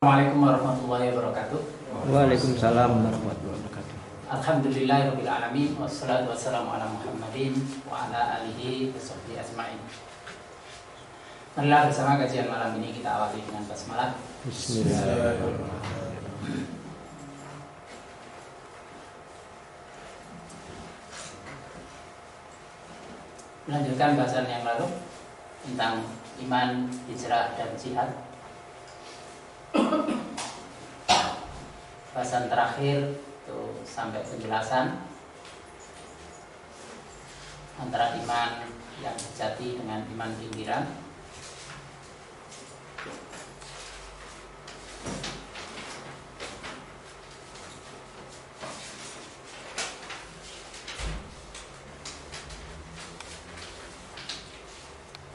Assalamualaikum warahmatullahi wabarakatuh. Waalaikumsalam warahmatullahi wabarakatuh. Alhamdulillahirabbil alamin wassalatu wassalamu ala Muhammadin wa ala alihi washabbihi ajmain. Marilah bersama kajian malam ini kita awali dengan basmalah. Bismillahirrahmanirrahim. Melanjutkan bahasan yang lalu tentang iman, hijrah dan jihad. Bahasan terakhir itu sampai penjelasan antara iman yang sejati dengan iman pinggiran.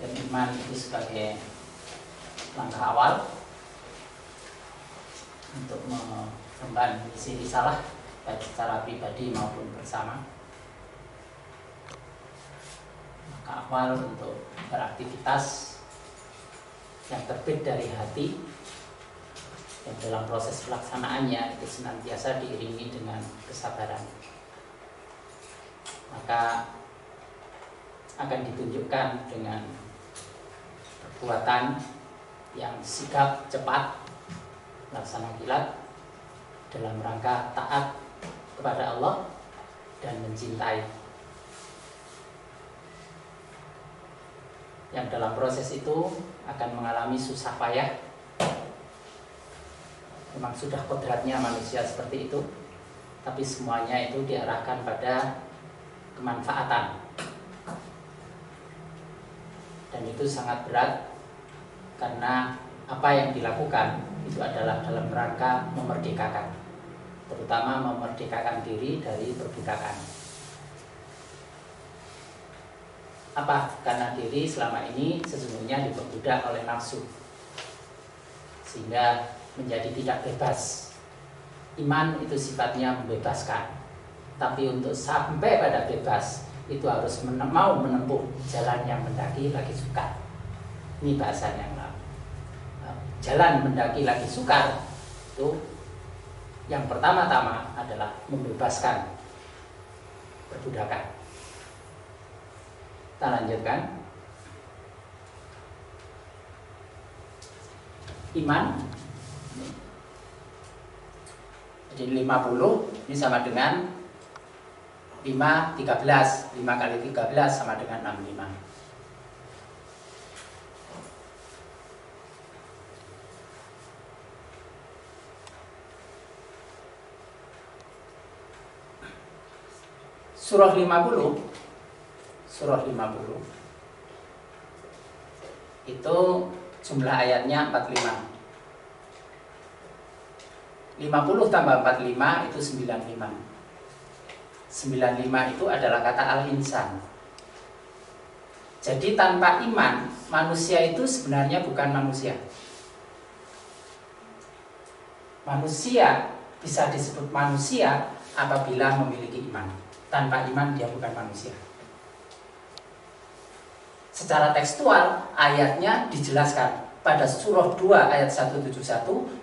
Dan iman itu sebagai langkah awal untuk mengemban misi risalah baik secara pribadi maupun bersama. Maka awal untuk beraktivitas yang terbit dari hati yang dalam proses pelaksanaannya itu senantiasa diiringi dengan kesabaran. Maka akan ditunjukkan dengan perbuatan yang sigap cepat laksana kilat dalam rangka taat kepada Allah dan mencintai. Yang dalam proses itu akan mengalami susah payah. Memang sudah kodratnya manusia seperti itu, tapi semuanya itu diarahkan pada kemanfaatan. Dan itu sangat berat karena apa yang dilakukan itu adalah dalam rangka memerdekakan, terutama memerdekakan diri dari perbudakan. Apa? Karena diri selama ini sesungguhnya diperbudak oleh nafsu, sehingga menjadi tidak bebas. Iman itu sifatnya membebaskan, tapi untuk sampai pada bebas itu harus mau menempuh jalan yang mendaki lagi sukar. Ini bahasan yang lalu. Jalan mendaki lagi sukar itu yang pertama-tama adalah membebaskan perbudakan. Kita lanjutkan. Iman. Jadi 50 ini sama dengan 5 13. 5 kali 13 sama dengan 65. Surah 50 itu jumlah ayatnya 45. 50 tambah 45 itu 95. 95 itu adalah kata al-insan. Jadi tanpa iman, manusia itu sebenarnya bukan manusia. Manusia bisa disebut manusia apabila memiliki iman. Tanpa iman dia bukan manusia. Secara tekstual ayatnya dijelaskan pada surah 2 ayat 171,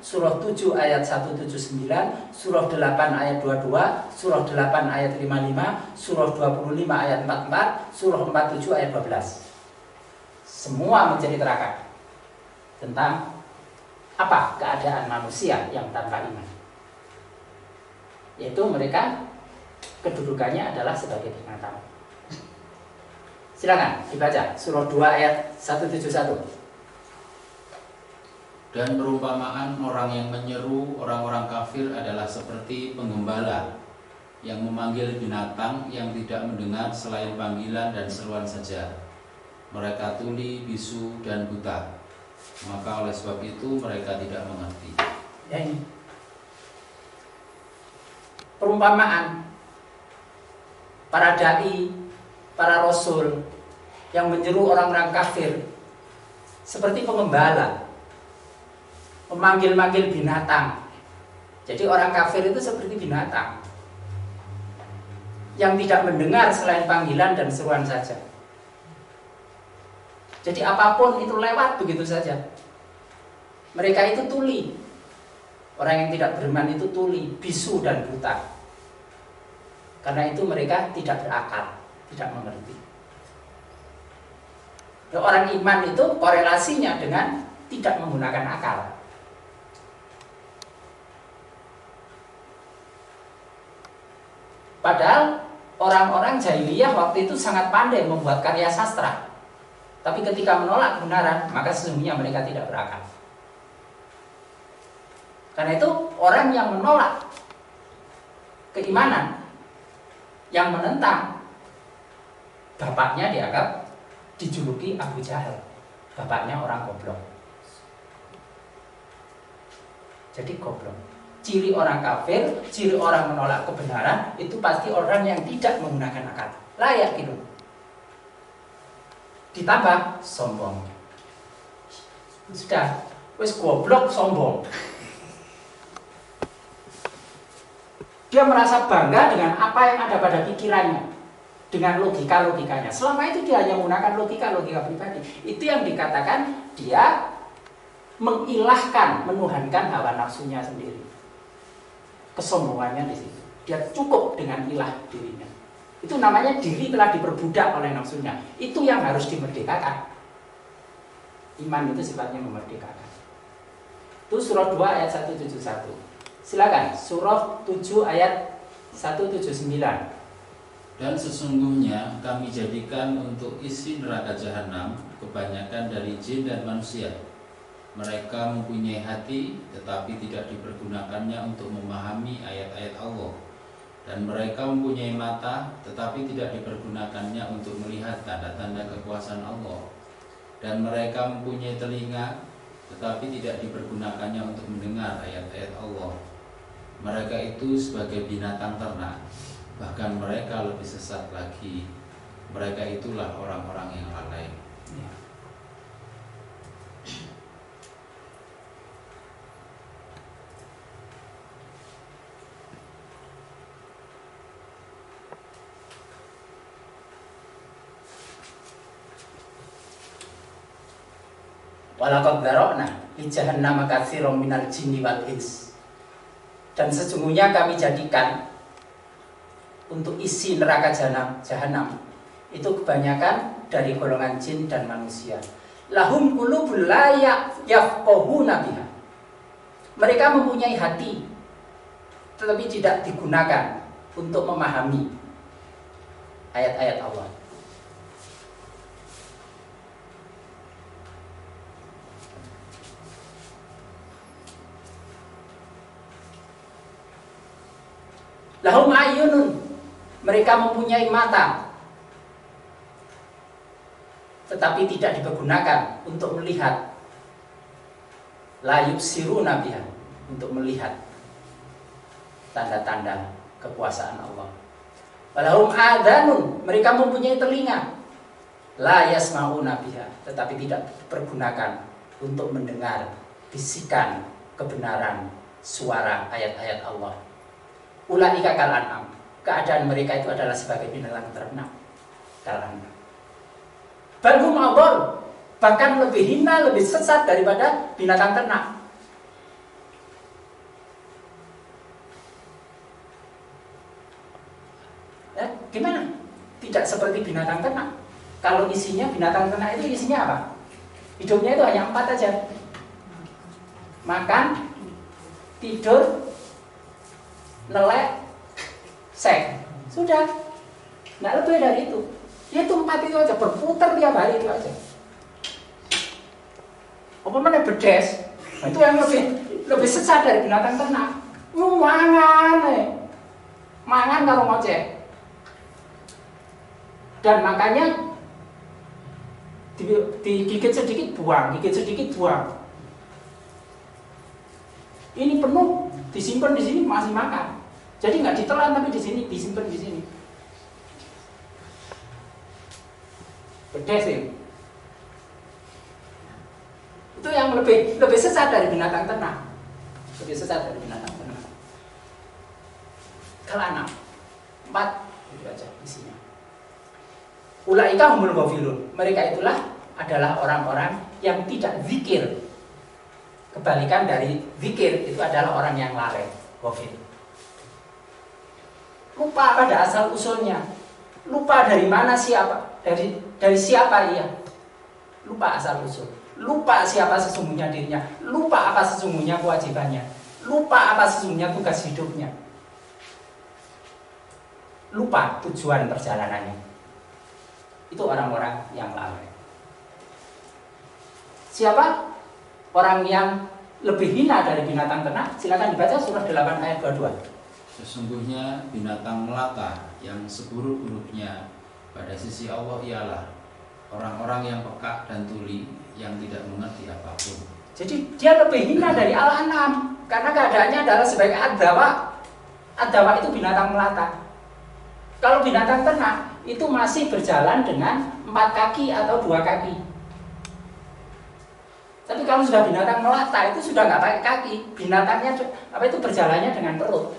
surah 7 ayat 179, surah 8 ayat 22, surah 8 ayat 55, surah 25 ayat 44, surah 47 ayat 12. Semua menjadi terakan tentang apa keadaan manusia yang tanpa iman. Yaitu mereka kedudukannya adalah sebagai binatang. Silakan dibaca surah 2 ayat 171. Dan perumpamaan orang yang menyeru orang-orang kafir adalah seperti penggembala yang memanggil binatang yang tidak mendengar selain panggilan dan seruan saja. Mereka tuli, bisu, dan buta. Maka oleh sebab itu mereka tidak mengerti. Ya, ini perumpamaan para dai, para rasul yang menyeru orang-orang kafir seperti pengembala memanggil-manggil binatang. Jadi orang kafir itu seperti binatang yang tidak mendengar selain panggilan dan seruan saja. Jadi apapun itu lewat begitu saja. Mereka itu tuli, Orang yang tidak beriman itu tuli, bisu dan buta. Karena itu mereka tidak berakal, tidak mengerti. Orang iman itu korelasinya dengan tidak menggunakan akal. Padahal orang-orang jahiliyah waktu itu sangat pandai membuat karya sastra. Tapi ketika menolak kebenaran, maka sesungguhnya mereka tidak berakal. Karena itu orang yang menolak keimanan, yang menentang, bapaknya dianggap dijuluki Abu Jahal. Bapaknya orang goblok. Jadi goblok. Ciri orang kafir, ciri orang menolak kebenaran, itu pasti orang yang tidak menggunakan akal. Layak gitu. Ditambah sombong. Sudah, wis goblok sombong. Dia merasa bangga dengan apa yang ada pada pikirannya, dengan logika-logikanya. Selama itu dia hanya menggunakan logika-logika pribadi. Itu yang dikatakan dia mengilahkan, menuhankan hawa nafsunya sendiri. Kesombongannya di situ. Dia cukup dengan ilah dirinya. Itu namanya diri telah diperbudak oleh nafsunya. Itu yang harus dimerdekakan. Iman itu sifatnya memerdekakan. Itu surah 2 ayat 171. Silakan, surah 7 ayat 179. Dan sesungguhnya kami jadikan untuk isi neraka jahanam kebanyakan dari jin dan manusia. Mereka mempunyai hati tetapi tidak dipergunakannya untuk memahami ayat-ayat Allah. Dan mereka mempunyai mata tetapi tidak dipergunakannya untuk melihat tanda-tanda kekuasaan Allah. Dan mereka mempunyai telinga tetapi tidak dipergunakannya untuk mendengar ayat-ayat Allah. Mereka itu sebagai binatang ternak, bahkan mereka lebih sesat lagi. Mereka itulah orang-orang yang lalai. Walaqad dzara'na li jahannama katsiran minal jinni wal ins. Dan sesungguhnya kami jadikan untuk isi neraka jahanam itu kebanyakan dari golongan jin dan manusia. Lahum qulubun la yafqahuna biha. Mereka mempunyai hati tetapi tidak digunakan untuk memahami ayat-ayat Allah. Lahum ayunun, mereka mempunyai mata tetapi tidak dipergunakan untuk melihat. La yubsiruna biha, untuk melihat tanda-tanda kekuasaan Allah. Walahum adhanun, mereka mempunyai telinga. La yasma'una biha, tetapi tidak dipergunakan untuk mendengar bisikan kebenaran suara ayat-ayat Allah. Ulaika kal an'am, keadaan mereka itu adalah sebagai binatang ternak. Kal an'am. Bal hum adall, bahkan lebih hina, lebih sesat daripada binatang ternak. Ya, gimana? Tidak seperti binatang ternak. Kalau isinya binatang ternak itu isinya apa? Hidupnya itu hanya 4 aja. Makan, tidur, nelek, seks. Sudah. Nggak lebih dari itu. Ya itu 4 itu aja, berputar tiap hari itu aja. Apa mana bedes? Nah, itu yang lebih sesat dari binatang ternak. Mangan kalau ngoceh. Dan makanya digigit sedikit buang, gigit sedikit buang. Ini penuh, disimpan di sini masih makan. Jadi nggak ditelan tapi di sini disimpan di sini. Pedes ini. Itu yang lebih sesat dari binatang ternak. Lebih sesat dari binatang ternak. Kalau 4 itu aja isinya. Ulaika humul ghafilun. Mereka itulah adalah orang-orang yang tidak zikir. Kebalikan dari zikir itu adalah orang yang lalai, ghafil. Lupa pada asal usulnya. Lupa dari mana siapa, dari siapa ia. Lupa asal usul. Lupa siapa sesungguhnya dirinya. Lupa apa sesungguhnya kewajibannya. Lupa apa sesungguhnya tugas hidupnya. Lupa tujuan perjalanannya. Itu orang-orang yang lalai. Siapa? Orang yang lebih hina dari binatang ternak. Silakan dibaca surah 8 ayat 22. Sesungguhnya binatang melata yang seburuk-buruknya pada sisi Allah ialah orang-orang yang peka dan tuli yang tidak mengerti apapun. Jadi dia lebih hina dari al-an'am karena keadaannya adalah sebagai ad-dawa. Ad-dawa itu binatang melata. Kalau binatang ternak itu masih berjalan dengan 4 kaki atau 2 kaki. Tapi kalau sudah binatang melata itu sudah nggak pakai kaki, binatangnya itu berjalannya dengan perut.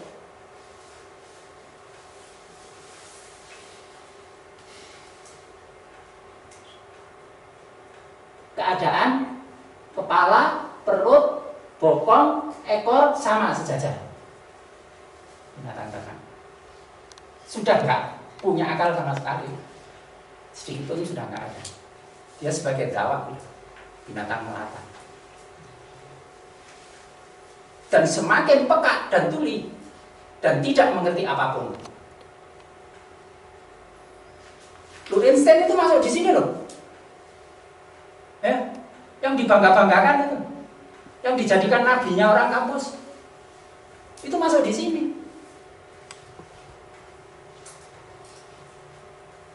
Keadaan kepala, perut, bokong, ekor sama sejajar. Binatang ternak sudah nggak punya akal sama sekali, sedikit pun sudah nggak ada. Dia sebagai dawak, binatang melata. Dan semakin peka dan tuli dan tidak mengerti apapun. Einstein itu masuk di sini loh. Ya, yang dibangga-banggakan itu, yang dijadikan nabinya orang kampus, itu masuk di sini.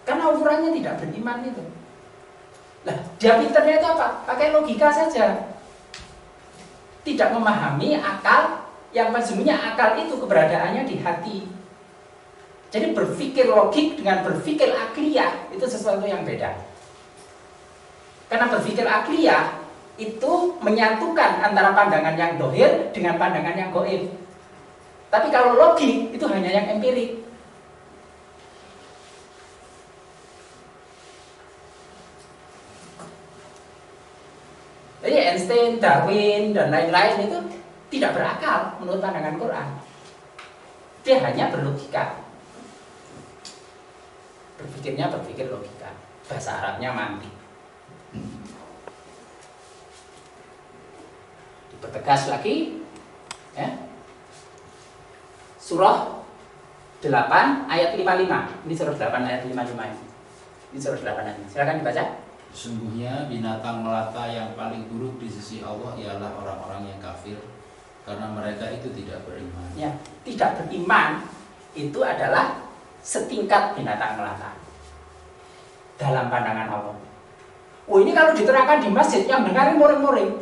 Karena ukurannya tidak beriman itu. Nah, dia pinternya itu apa? Pakai logika saja. Tidak memahami akal, yang sesungguhnya akal itu keberadaannya di hati. Jadi berpikir logik dengan berpikir akliyah itu sesuatu yang beda. Karena berpikir akliyah itu menyatukan antara pandangan yang dohir dengan pandangan yang goib. Tapi kalau logik itu hanya yang empirik. Jadi Einstein, Darwin, dan lain-lain itu tidak berakal menurut pandangan Quran. Dia hanya berlogika. Berpikirnya berpikir logika. Bahasa Arabnya mantik. Dipertegas lagi ya. Surah 8 ayat 55. Ini surah 8 ayat 55 ini. Ini surah 8 ayat 55. Silakan dibaca. Sesungguhnya binatang melata yang paling buruk di sisi Allah ialah orang-orang yang kafir, karena mereka itu tidak beriman. Ya, tidak beriman itu adalah setingkat binatang melata dalam pandangan Allah. Oh, ini kalau diterangkan di masjid yang dengarin muring-muring,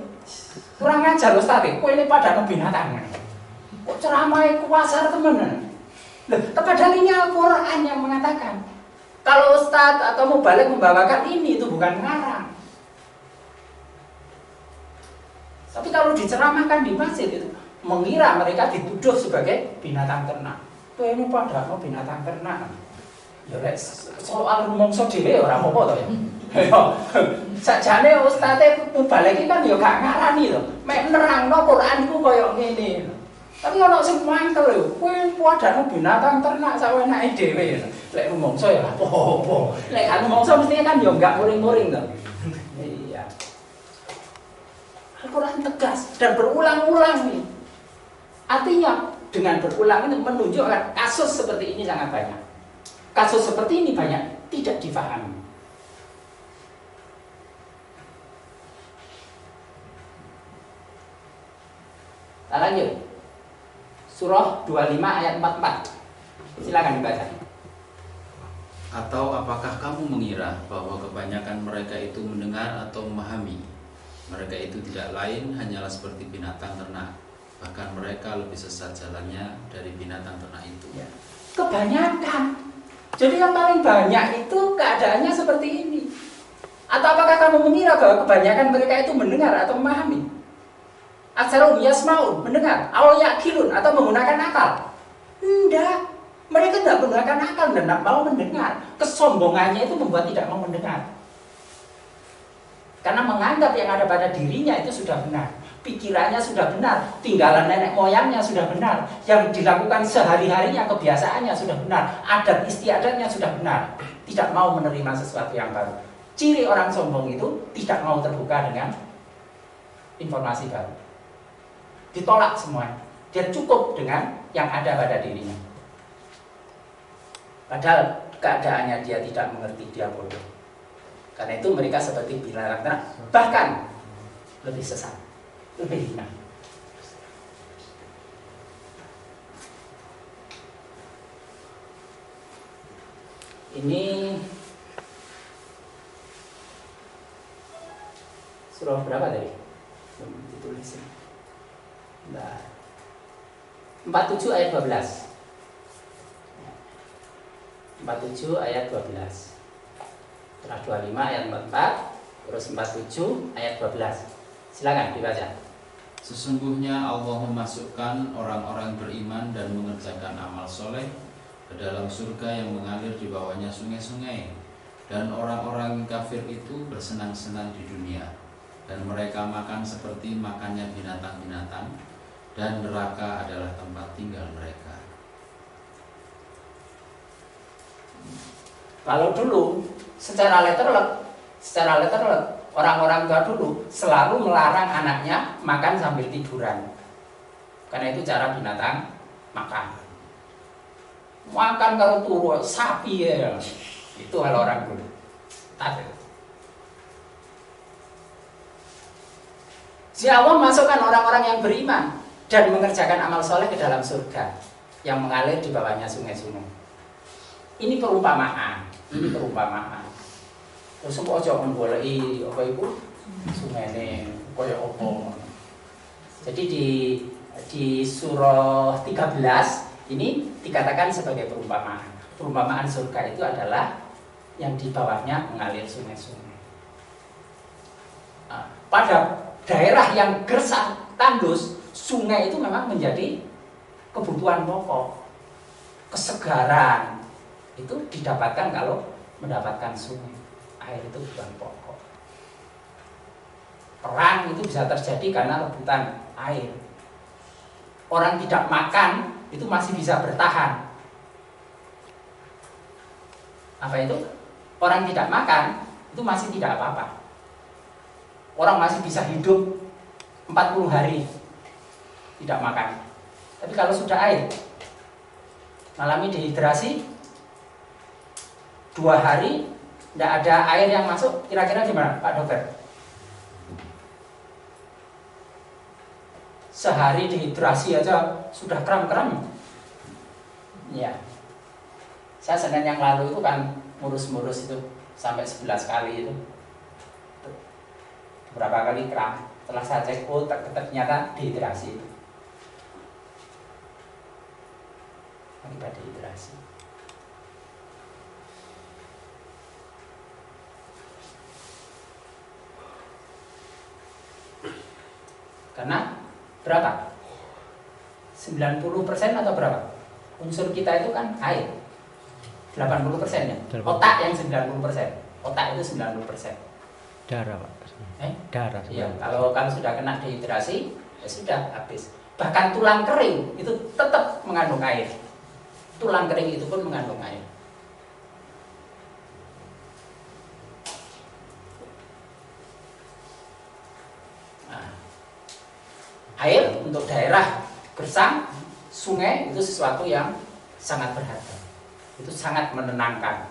kurang ajar Ustaz. Oh, ini pada binatang. Kok ceramahnya kuasar teman? Loh, padahal ini Al-Quran yang mengatakan. Kalau Ustaz atau mubalik membawakan ini itu bukan ngarang. Tapi kalau diceramahkan di masjid itu mengira mereka dituduh sebagai binatang ternak. Tuh ini padahal binatang ternak. Ya soal rumongso dhewe ora apa-apa to ya. Ya sakjane Ustaze mubalik iki kan ya gak ngarani to. Mek nerangno Quran iku koyo ngene. Tapi ono sing mantel lho, kuwi padahal binatang ternak sawenake dhewe. Lek rumangsa ya apa-apa. Lek kan rumangsa mestinya kan ya enggak muring-muring to. Iya. Al-Quran tegas dan berulang-ulang nih. Artinya dengan berulang itu menunjukkan kasus seperti ini sangat banyak. Kasus seperti ini banyak tidak difahami. Kita lanjut. Surah 25 ayat 44. Silakan dibaca. Atau apakah kamu mengira bahwa kebanyakan mereka itu mendengar atau memahami? Mereka itu tidak lain hanyalah seperti binatang ternak. Bahkan mereka lebih sesat jalannya dari binatang ternak itu. Ya. Kebanyakan. Jadi yang paling banyak itu keadaannya seperti ini. Atau apakah kamu mengira bahwa kebanyakan mereka itu mendengar atau memahami? Aksarahum yasmaun, mendengar, aw yaqilun atau menggunakan akal. Enggak, mereka tidak menggunakan akal dan tidak mau mendengar. Kesombongannya itu membuat tidak mau mendengar. Karena menganggap yang ada pada dirinya itu sudah benar. pikirannya sudah benar, tinggalan nenek moyangnya sudah benar, yang dilakukan sehari-harinya, kebiasaannya sudah benar, adat istiadatnya sudah benar, tidak mau menerima sesuatu yang baru. Ciri orang sombong itu tidak mau terbuka dengan informasi baru. Ditolak semua. Dia cukup dengan yang ada pada dirinya. Padahal keadaannya dia tidak mengerti, dia bodoh. Karena itu mereka seperti binatang ternak, bahkan lebih sesat, lebih hina. Ini surah berapa tadi? Belum ditulis. Nah, 47 ayat 12. 47 ayat 12. Surah 25 ayat 44, terus 47 ayat 12. Silakan dibaca. Sesungguhnya Allah memasukkan orang-orang beriman dan mengerjakan amal soleh ke dalam surga yang mengalir di bawahnya sungai-sungai, dan orang-orang kafir itu bersenang-senang di dunia, dan mereka makan seperti makannya binatang-binatang, dan neraka adalah tempat tinggal mereka. Kalau dulu secara letterlet orang-orang tua dulu selalu melarang anaknya makan sambil tiduran, karena itu cara binatang makan. Makan kalau turu sapi ya, itu kalau orang dulu. Tapi si Allah masukkan orang-orang yang beriman dan mengerjakan amal soleh ke dalam surga yang mengalir di bawahnya sungai-sungai. Ini perumpamaan. Ini perumpamaan. Terus ojo menggoleki apa iku sungene kaya apa. Jadi di surah 13 ini dikatakan sebagai perumpamaan. Perumpamaan surga itu adalah yang di bawahnya mengalir sungai-sungai. Pada daerah yang gersang, tandus, sungai itu memang menjadi kebutuhan pokok. Kesegaran itu didapatkan kalau mendapatkan sungai. Air itu kebutuhan pokok. Perang itu bisa terjadi karena rebutan air. Orang tidak makan itu masih bisa bertahan. Apa itu? Orang tidak makan itu masih tidak apa-apa. Orang masih bisa hidup 40 hari tidak makan. Tapi kalau sudah air, mengalami dehidrasi 2 hari tidak ada air yang masuk, kira-kira gimana Pak Dokter? Sehari dehidrasi aja sudah kram-kram. Ya. Saya Senin yang lalu itu kan ngurus-ngurus itu sampai 11 kali itu. Berapa kali kram. Setelah saya cek, oh ternyata dehidrasi itu. Akibat dehidrasi. Karena berapa? 90% atau berapa? Unsur kita itu kan air. 80% ya. Otak yang 90%. Otak itu 90%. Darah, Pak. Darah. Iya, kalau sudah kena dehidrasi, ya sudah habis. Bahkan tulang kering itu tetap mengandung air. Tulang kering itu pun mengandung air. Air untuk daerah gersang, sungai itu sesuatu yang sangat berharga. Itu sangat menenangkan.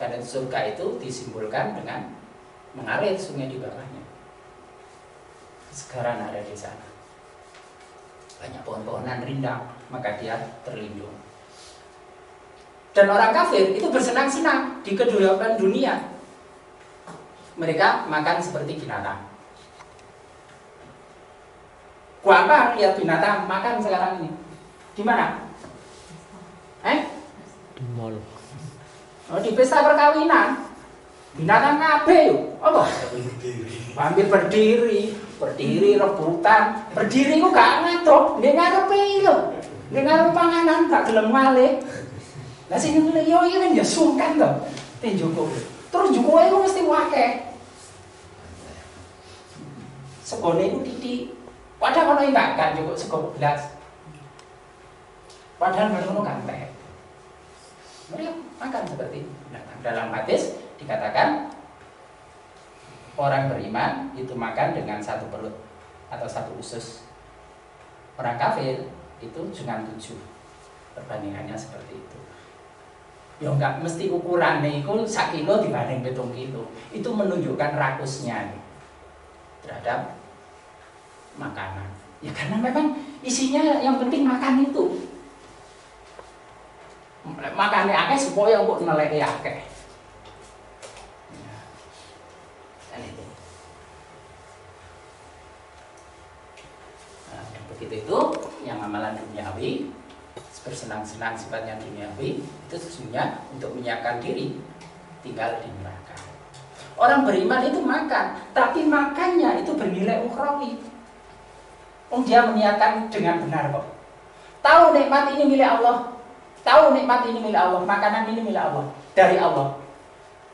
Karena surga itu disimbolkan dengan mengalir sungai di bawahnya. Sekarang ada di sana. Banyak pohon-pohonan rindang, maka dia terlindung. Dan orang kafir itu bersenang-senang di kehidupan dunia. Mereka makan seperti binatang. Gampang lihat binatang makan sekarang ini. Di mana? Di mall. Oh, di pesta perkawinan. Binatang kabeh yo. Apa? Hampir berdiri rebutan. Berdiri kok gak ngatrok, nek ngarepe lho. Nek ngarep panganan gak gelem malih. Lah sing yo iki kan ya sungkan to. Tenjoko. Terus jukoe ku mesti akeh. Segone iku titik. Padahal ono makan cukup sego belas. Padahal ngono kan teh. Mereka makan seperti itu. Nah, dalam hadis dikatakan orang beriman itu makan dengan satu perut atau satu usus. Orang kafir itu cuma 7. Perbandingannya seperti itu. Ya enggak mesti ukurannya itu 1 kilo dibanding 7 kilo. Itu menunjukkan rakusnya nih, terhadap makanan. Ya karena memang isinya yang penting makan itu. Makannya akeh supaya kok neleke akeh. Ya. Dan itu. Nah, begitu itu yang amalan duniawi, bersenang-senang sifatnya duniawi, itu sesungguhnya untuk menyiapkan diri tinggal di neraka. Orang beriman itu makan, tapi makannya itu bernilai ukhrawi. Dia meniatkan dengan benar kok. Tahu nikmat ini milik Allah, tahu nikmat ini milik Allah, makanan ini milik Allah, dari Allah.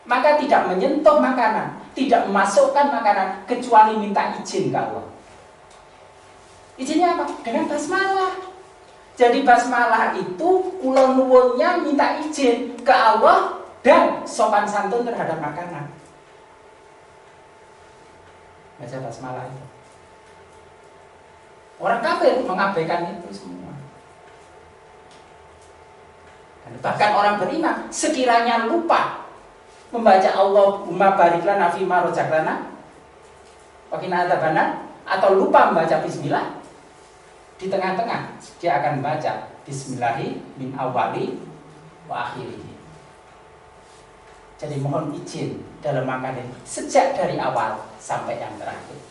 Maka tidak menyentuh makanan, tidak memasukkan makanan kecuali minta izin ke Allah. Izinnya apa? Dengan basmalah. Jadi basmalah itu kula nuwunnya minta izin ke Allah dan sopan santun terhadap makanan. Baca basmalah itu. Orang kafir mengabaikan itu semua. Dan bahkan orang beriman sekiranya lupa membaca Allahumma barik lana fima rozaklana wa qina adzabannar atau lupa membaca bismillah, di tengah-tengah dia akan membaca bismillahi min awali wa akhiri. Jadi mohon izin dalam makan ini sejak dari awal sampai yang terakhir.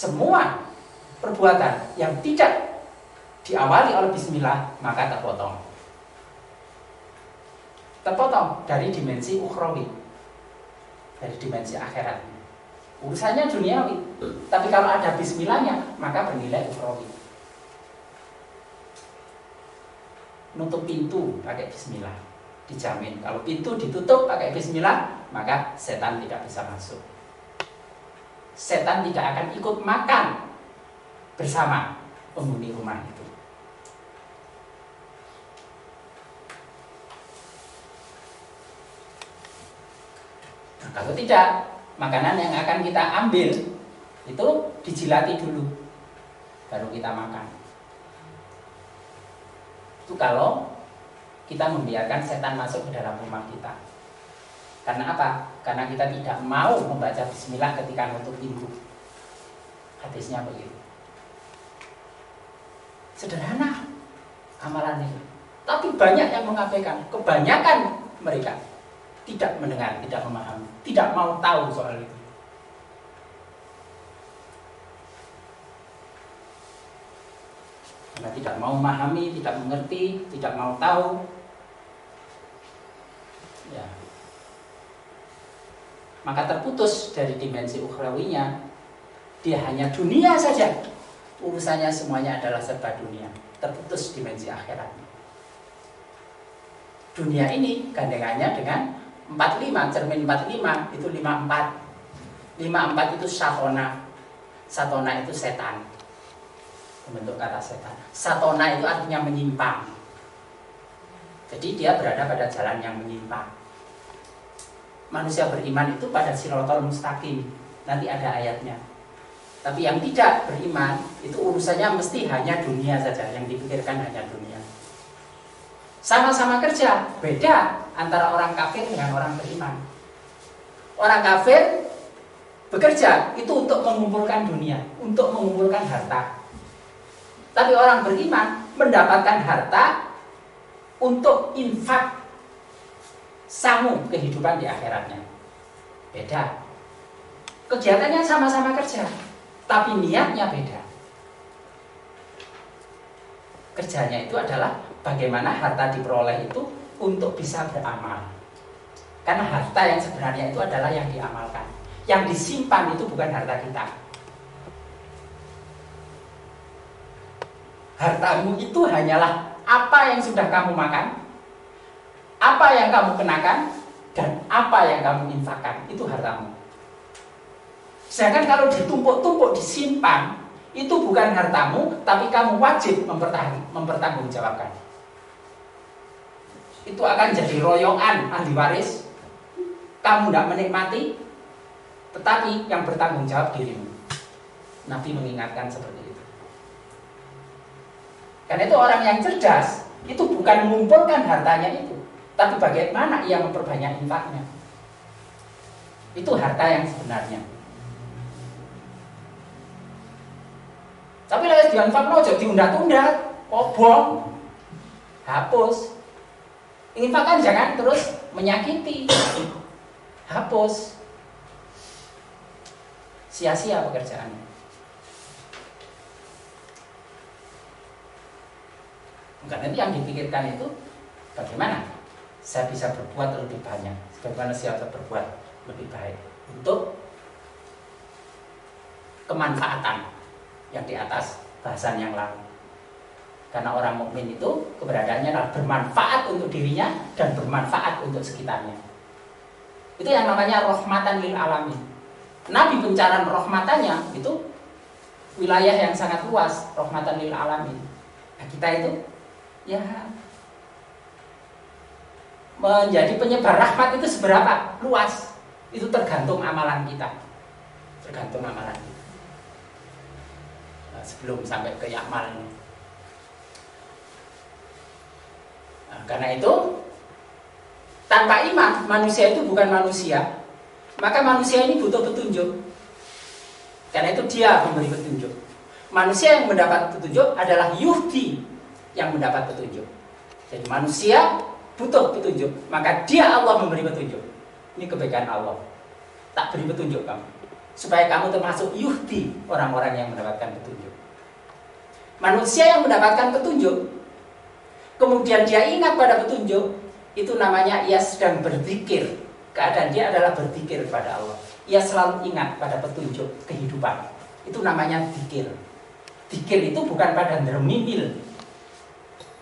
Semua perbuatan yang tidak diawali oleh bismillah maka terpotong. Terpotong dari dimensi ukhrawi, dari dimensi akhirat. Urusannya duniawi, tapi kalau ada bismillahnya maka bernilai ukhrawi. Nutup pintu pakai bismillah dijamin. Kalau pintu ditutup pakai bismillah maka setan tidak bisa masuk. Setan tidak akan ikut makan bersama penghuni rumah itu. Nah, kalau tidak, makanan yang akan kita ambil itu dijilati dulu, baru kita makan. Itu kalau kita membiarkan setan masuk ke dalam rumah kita. Karena apa? Karena kita tidak mau membaca bismillah ketika menutup pintu. Hadisnya begitu. Sederhana amalan ini. Tapi banyak yang mengabaikan. Kebanyakan mereka tidak mendengar, tidak memahami, tidak mau tahu soal itu. Karena tidak mau memahami, tidak mengerti, tidak mau tahu. Ya. Maka terputus dari dimensi ukhrawinya. Dia hanya dunia saja. Urusannya semuanya adalah serba dunia. Terputus dimensi akhiratnya. Dunia ini gandengannya dengan 45, cermin 45 itu 54. 54 itu satona. Satona itu setan. Bentuk kata setan. Satona itu artinya menyimpang. Jadi dia berada pada jalan yang menyimpang. Manusia beriman itu pada siratal mustaqim. Nanti ada ayatnya. Tapi yang tidak beriman itu urusannya mesti hanya dunia saja. Yang dipikirkan hanya dunia. Sama-sama kerja, beda antara orang kafir dengan orang beriman. Orang kafir bekerja itu untuk mengumpulkan dunia, untuk mengumpulkan harta. Tapi orang beriman mendapatkan harta untuk infak, sanggup kehidupan di akhiratnya. Beda. Kegiatannya sama-sama kerja, tapi niatnya beda. Kerjanya itu adalah bagaimana harta diperoleh itu untuk bisa beramal. Karena harta yang sebenarnya itu adalah yang diamalkan. Yang disimpan itu bukan harta kita. Hartamu itu hanyalah apa yang sudah kamu makan, Apa yang kamu kenakan dan apa yang kamu infakkan, itu hartamu. Sedangkan kalau ditumpuk-tumpuk, disimpan, itu bukan hartamu, tapi kamu wajib mempertanggungjawabkan. Itu akan jadi royokan ahli waris. Kamu tidak menikmati, tetapi yang bertanggung jawab dirimu. Nabi mengingatkan seperti itu. Karena itu orang yang cerdas itu bukan mengumpulkan hartanya itu, tapi bagaimana ia memperbanyak infaknya. Itu harta yang sebenarnya. Tapi lagi dianfakno aja diundat-undat, kobong, hapus. Infakkan jangan terus menyakiti, hapus. Sia-sia pekerjaannya. Karena itu yang dipikirkan itu bagaimana saya bisa berbuat lebih banyak, bagaimana saya bisa berbuat lebih baik untuk kemanfaatan yang di atas bahasan yang lalu. Karena orang mukmin itu keberadaannya adalah bermanfaat untuk dirinya dan bermanfaat untuk sekitarnya. Itu yang namanya rahmatan lil alamin. Nabi pencaran rahmatannya itu wilayah yang sangat luas, rahmatan lil alamin. Nah, kita itu ya menjadi penyebar rahmat itu seberapa luas, itu tergantung amalan kita, tergantung amalan kita. Nah, sebelum sampai ke yakmal ini, nah, karena itu tanpa iman manusia itu bukan manusia, maka manusia ini butuh petunjuk. Karena itu dia memberi petunjuk. Manusia yang mendapat petunjuk adalah yuhdi, yang mendapat petunjuk. Jadi manusia butuh petunjuk, maka dia Allah memberi petunjuk. Ini kebaikan Allah. Tak beri petunjuk kamu, supaya kamu termasuk yuhdi, orang-orang yang mendapatkan petunjuk. Manusia yang mendapatkan petunjuk, kemudian dia ingat pada petunjuk, itu namanya ia sedang berzikir. Keadaan dia adalah berzikir kepada Allah. Ia selalu ingat pada petunjuk kehidupan. Itu namanya zikir. Zikir itu bukan pada ndremimil,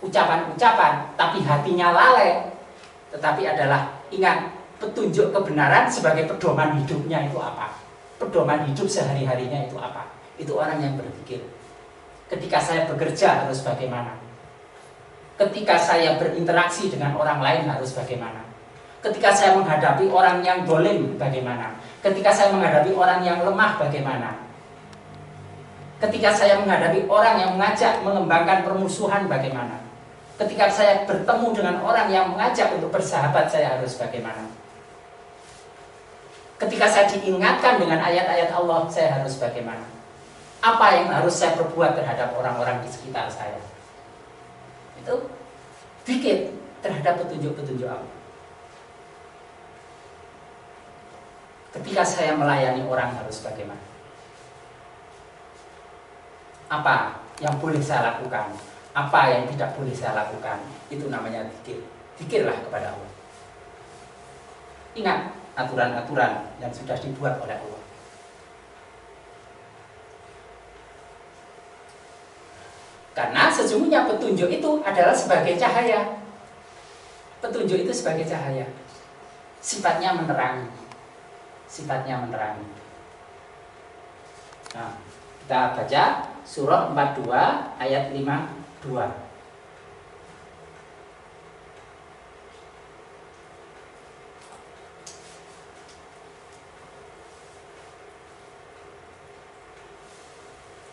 ucapan-ucapan, tapi hatinya lalai, tetapi adalah ingat petunjuk kebenaran sebagai pedoman hidupnya itu apa, pedoman hidup sehari-harinya itu apa. Itu orang yang berpikir. Ketika saya bekerja harus bagaimana, ketika saya berinteraksi dengan orang lain harus bagaimana, ketika saya menghadapi orang yang dolim bagaimana, ketika saya menghadapi orang yang lemah bagaimana, ketika saya menghadapi orang yang mengajak mengembangkan permusuhan bagaimana, ketika saya bertemu dengan orang yang mengajak untuk bersahabat saya harus bagaimana, ketika saya diingatkan dengan ayat-ayat Allah saya harus bagaimana, apa yang harus saya perbuat terhadap orang-orang di sekitar saya. Itu dikit terhadap petunjuk-petunjuk Allah. Ketika saya melayani orang harus bagaimana, apa yang boleh saya lakukan, apa yang tidak boleh saya lakukan, itu namanya zikir. Zikirlah kepada Allah. Ingat aturan-aturan yang sudah dibuat oleh Allah. Karena sesungguhnya petunjuk itu adalah sebagai cahaya. Petunjuk itu sebagai cahaya. Sifatnya menerangi. Sifatnya menerangi. Nah, kita baca surah 42 ayat 52.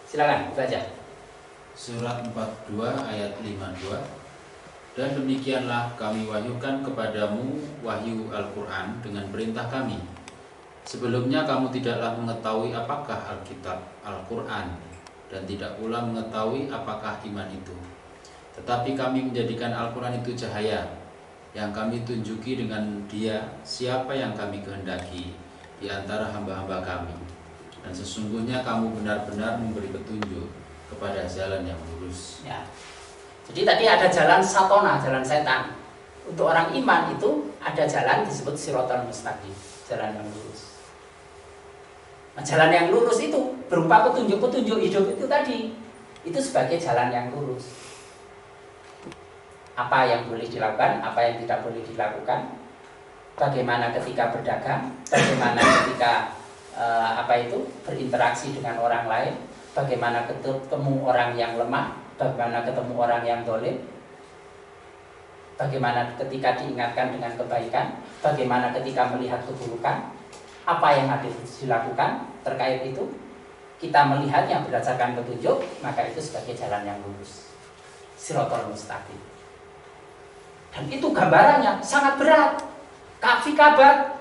Silakan baca. Surat 42 ayat 52. Dan demikianlah kami wahyukan kepadamu wahyu Al-Quran dengan perintah kami. Sebelumnya kamu tidaklah mengetahui apakah Alkitab Al-Quran, dan tidak pula mengetahui apakah iman itu. Tetapi kami menjadikan Al-Quran itu cahaya, yang kami tunjuki dengan dia siapa yang kami kehendaki di antara hamba-hamba kami. Dan sesungguhnya kamu benar-benar memberi petunjuk kepada jalan yang lurus. Ya. Jadi tadi ada jalan satona, jalan setan. Untuk orang iman itu ada jalan disebut siratal mustaqim, jalan yang lurus. Nah, jalan yang lurus itu berupa petunjuk-petunjuk hidup itu tadi. Itu sebagai jalan yang lurus. Apa yang boleh dilakukan, apa yang tidak boleh dilakukan. Bagaimana ketika berdagang, bagaimana ketika berinteraksi dengan orang lain, bagaimana ketemu orang yang lemah, bagaimana ketemu orang yang dolim, bagaimana ketika diingatkan dengan kebaikan, bagaimana ketika melihat keburukan, apa yang harus dilakukan terkait itu. Kita melihatnya berdasarkan petunjuk, maka itu sebagai jalan yang lurus, Shiratal Mustaqim. Dan itu gambarannya sangat berat. Kafi kabar,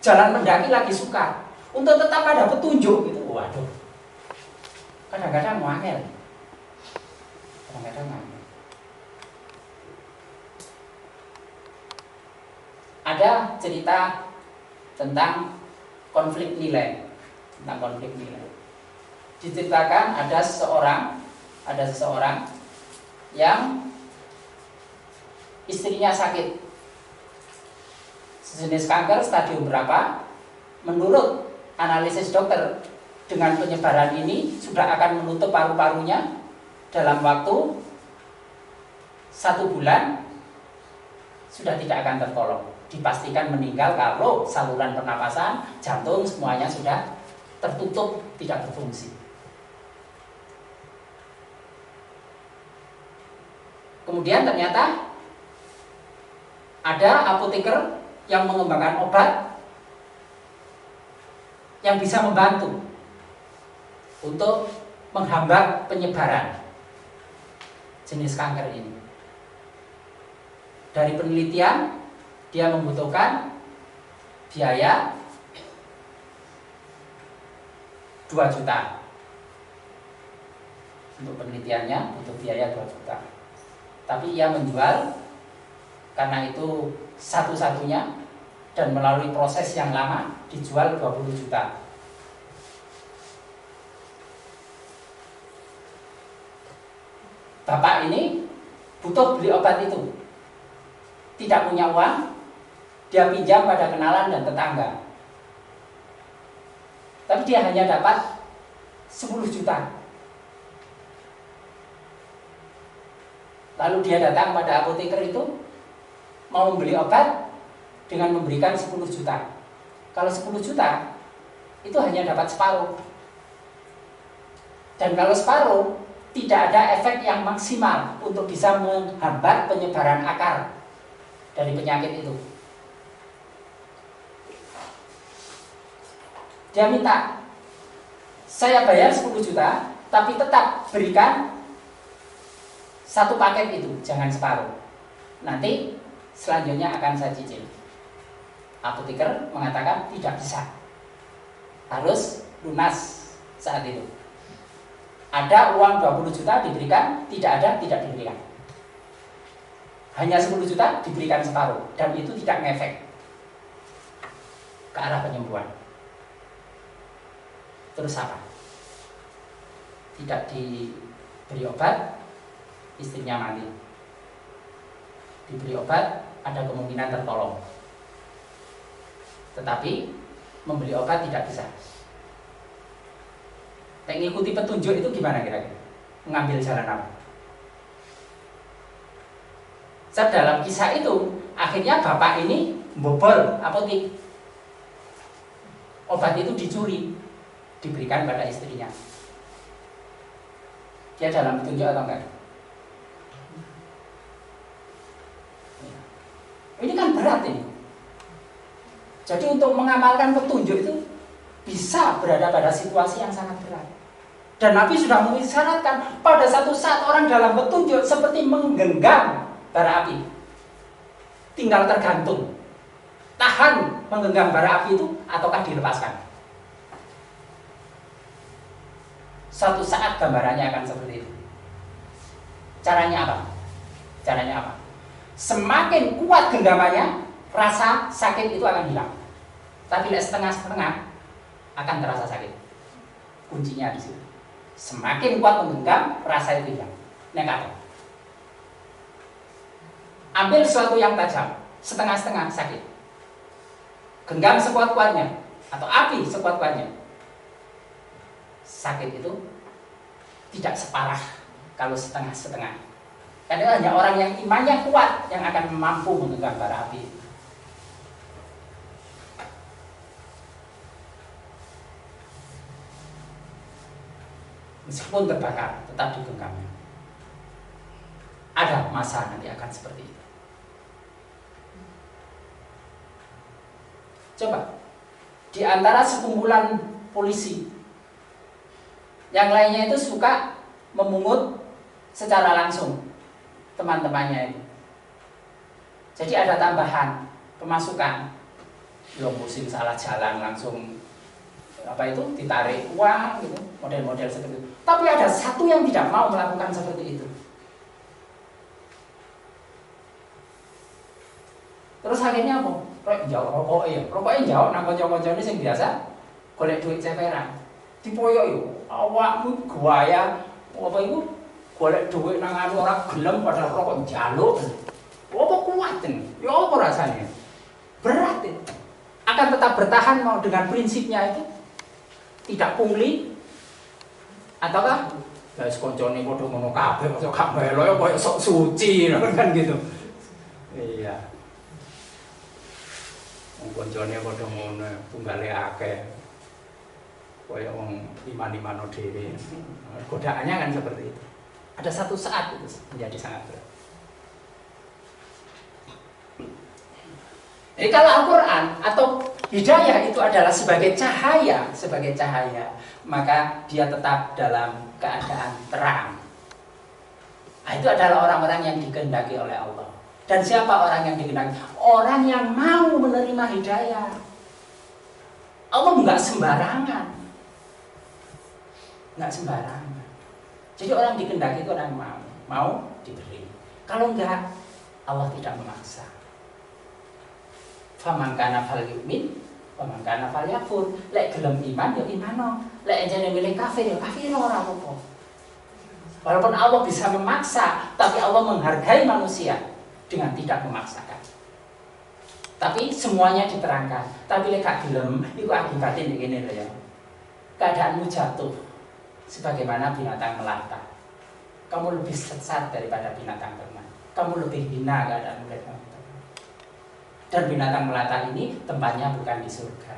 jalan mendaki lagi suka. Untuk tetap ada petunjuk gitu, waduh. Kadang-kadang mau angel. Ada cerita tentang konflik nilai. Diceritakan ada seseorang yang istrinya sakit. Sejenis kanker stadium berapa? Menurut analisis dokter, dengan penyebaran ini sudah akan menutup paru-parunya dalam waktu 1 bulan, sudah tidak akan tertolong. Dipastikan meninggal kalau saluran pernapasan, jantung, semuanya sudah tertutup, tidak berfungsi. Kemudian ternyata ada apoteker yang mengembangkan obat yang bisa membantu untuk menghambat penyebaran jenis kanker ini. Dari penelitian, dia membutuhkan biaya 2 juta. Untuk penelitiannya butuh biaya 2 juta. Tapi ia menjual karena itu satu-satunya dan melalui proses yang lama, dijual 20 juta. Bapak ini butuh beli obat itu, tidak punya uang, dia pinjam pada kenalan dan tetangga. Tapi dia hanya dapat 10 juta. Lalu dia datang pada apoteker itu, mau membeli obat dengan memberikan 10 juta. Kalau 10 juta, itu hanya dapat separuh. Dan kalau separuh, tidak ada efek yang maksimal untuk bisa menghambat penyebaran akar dari penyakit itu. Dia minta, saya bayar 10 juta, tapi tetap berikan 1 paket itu, jangan separuh. Nanti selanjutnya akan saya cicil. Apoteker mengatakan tidak bisa, harus lunas saat itu. Ada uang 20 juta diberikan, tidak ada, tidak diberikan. Hanya 10 juta diberikan separuh, dan itu tidak ngefek ke arah penyembuhan. Terus apa? Tidak diberi obat, istrinya mati. Diberi obat, ada kemungkinan tertolong. Tetapi membeli obat tidak bisa. Mengikuti petunjuk itu gimana kira-kira? Mengambil jalan apa? Dalam kisah itu, akhirnya bapak ini bobol apotek. Obat itu dicuri, diberikan pada istrinya. Dia dalam petunjuk atau enggak? Ini kan berat ini. Jadi untuk mengamalkan petunjuk itu bisa berada pada situasi yang sangat berat. Dan Nabi sudah mengisyaratkan pada satu saat orang dalam petunjuk seperti menggenggam bara api. Tinggal tergantung tahan menggenggam bara api itu ataukah dilepaskan. Suatu saat gambarannya akan seperti itu. Caranya apa? Semakin kuat genggamannya, rasa sakit itu akan hilang. Tapi setengah-setengah akan terasa sakit. Kuncinya di situ. Semakin kuat menggenggam, rasa itu hilang. Nekat. Ambil sesuatu yang tajam, setengah-setengah sakit. Genggam sekuat-kuatnya atau api sekuat-kuatnya. Sakit itu tidak separah kalau setengah-setengah. Karena hanya orang yang imannya kuat yang akan mampu menggenggam bara api. Meskipun terbakar, tetap digenggamnya. Ada masa nanti akan seperti itu. Coba, di antara sekumpulan polisi, yang lainnya itu suka memungut secara langsung teman-temannya itu. Jadi ada tambahan pemasukan. Belum pusing salah jalan langsung ditarik uang gitu, model-model seperti itu. Tapi ada satu yang tidak mau melakukan seperti itu. Terus akhirnya apa? Rokoknya jauh nang kanca-kancane sing biasa golek duit ceperan. Dipoyok yo, awakmu gaya golek duit nang anu ora gelem padahal rokok njaluk. Apa kuat ten? Ya apa rasanya? Berat ya. Akan tetap bertahan mau dengan prinsipnya itu tidak pungli ataukah guys koncone padha ngono kabeh kok gak melo ya koyo sok suci kan gitu. Iya. Wong koncone padha ngono tunggale akeh. Koyo wong iman-imano dhewe. Godaannya kan seperti itu. Ada satu saat itu menjadi sangat berat. Jadi kalau Al-Quran atau hidayah itu adalah sebagai cahaya, maka dia tetap dalam keadaan terang. Nah, itu adalah orang-orang yang dikehendaki oleh Allah. Dan siapa orang yang dikehendaki? Orang yang mau menerima hidayah. Allah nggak sembarangan. Jadi orang dikehendaki itu orang mau diberi. Kalau enggak, Allah tidak memaksa. Faman kana falyu'min, faman kana falyakfur. Lek gelem iman ya imano, lek enjene milih kafir ya kafir ora apa-apa. Walaupun Allah bisa memaksa, tapi Allah menghargai manusia dengan tidak memaksakan. Tapi semuanya diterangkan. Tapi lek gak gelem, iku akibatnya ngene lho ya. Keadaanmu jatuh sebagaimana binatang melata. Kamu lebih sesat daripada binatang ternak. Kamu lebih hina keadaanmu daripada. Dan binatang melata ini tempatnya bukan di surga,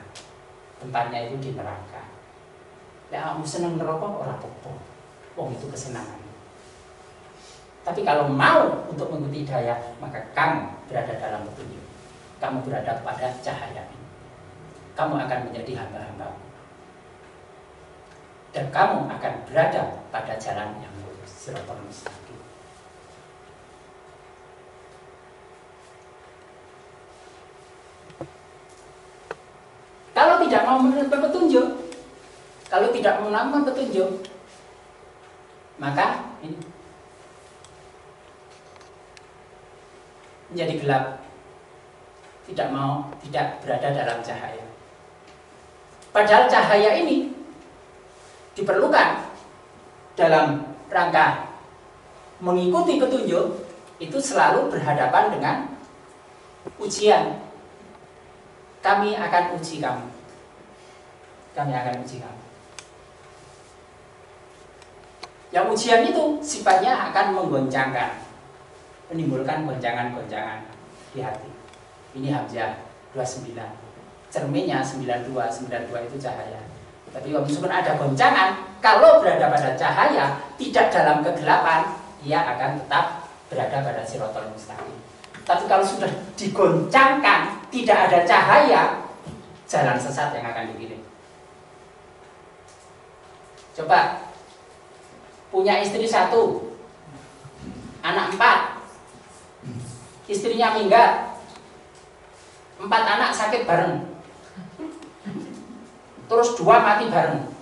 tempatnya itu di neraka. Ya kamu senang neraka ora apa-apa, wong itu kesenangan. Tapi kalau mau untuk mengikuti hidayah, maka kamu berada dalam petunjuk. Kamu berada pada cahaya ini. Kamu akan menjadi hamba-hamba. Dan kamu akan berada pada jalan yang lurus, siratal mustaqim. Kalau tidak mau menerima petunjuk, kalau tidak menampung petunjuk, maka ini menjadi gelap, tidak berada dalam cahaya. Padahal cahaya ini diperlukan dalam rangka mengikuti petunjuk, itu selalu berhadapan dengan ujian. Kami akan uji kamu. Yang ujian itu sifatnya akan menggoncangkan, menimbulkan goncangan-goncangan di hati. Ini Hamzah 29. Cerminnya 92 itu cahaya. Tapi meskipun ada goncangan, kalau berada pada cahaya, tidak dalam kegelapan, ia akan tetap berada pada siratal mustaqim. Tapi kalau sudah digoncangkan, tidak ada cahaya, jalan sesat yang akan dipilih. Coba, punya istri 1, anak 4, istrinya minggat, 4 anak sakit bareng, terus 2 mati bareng.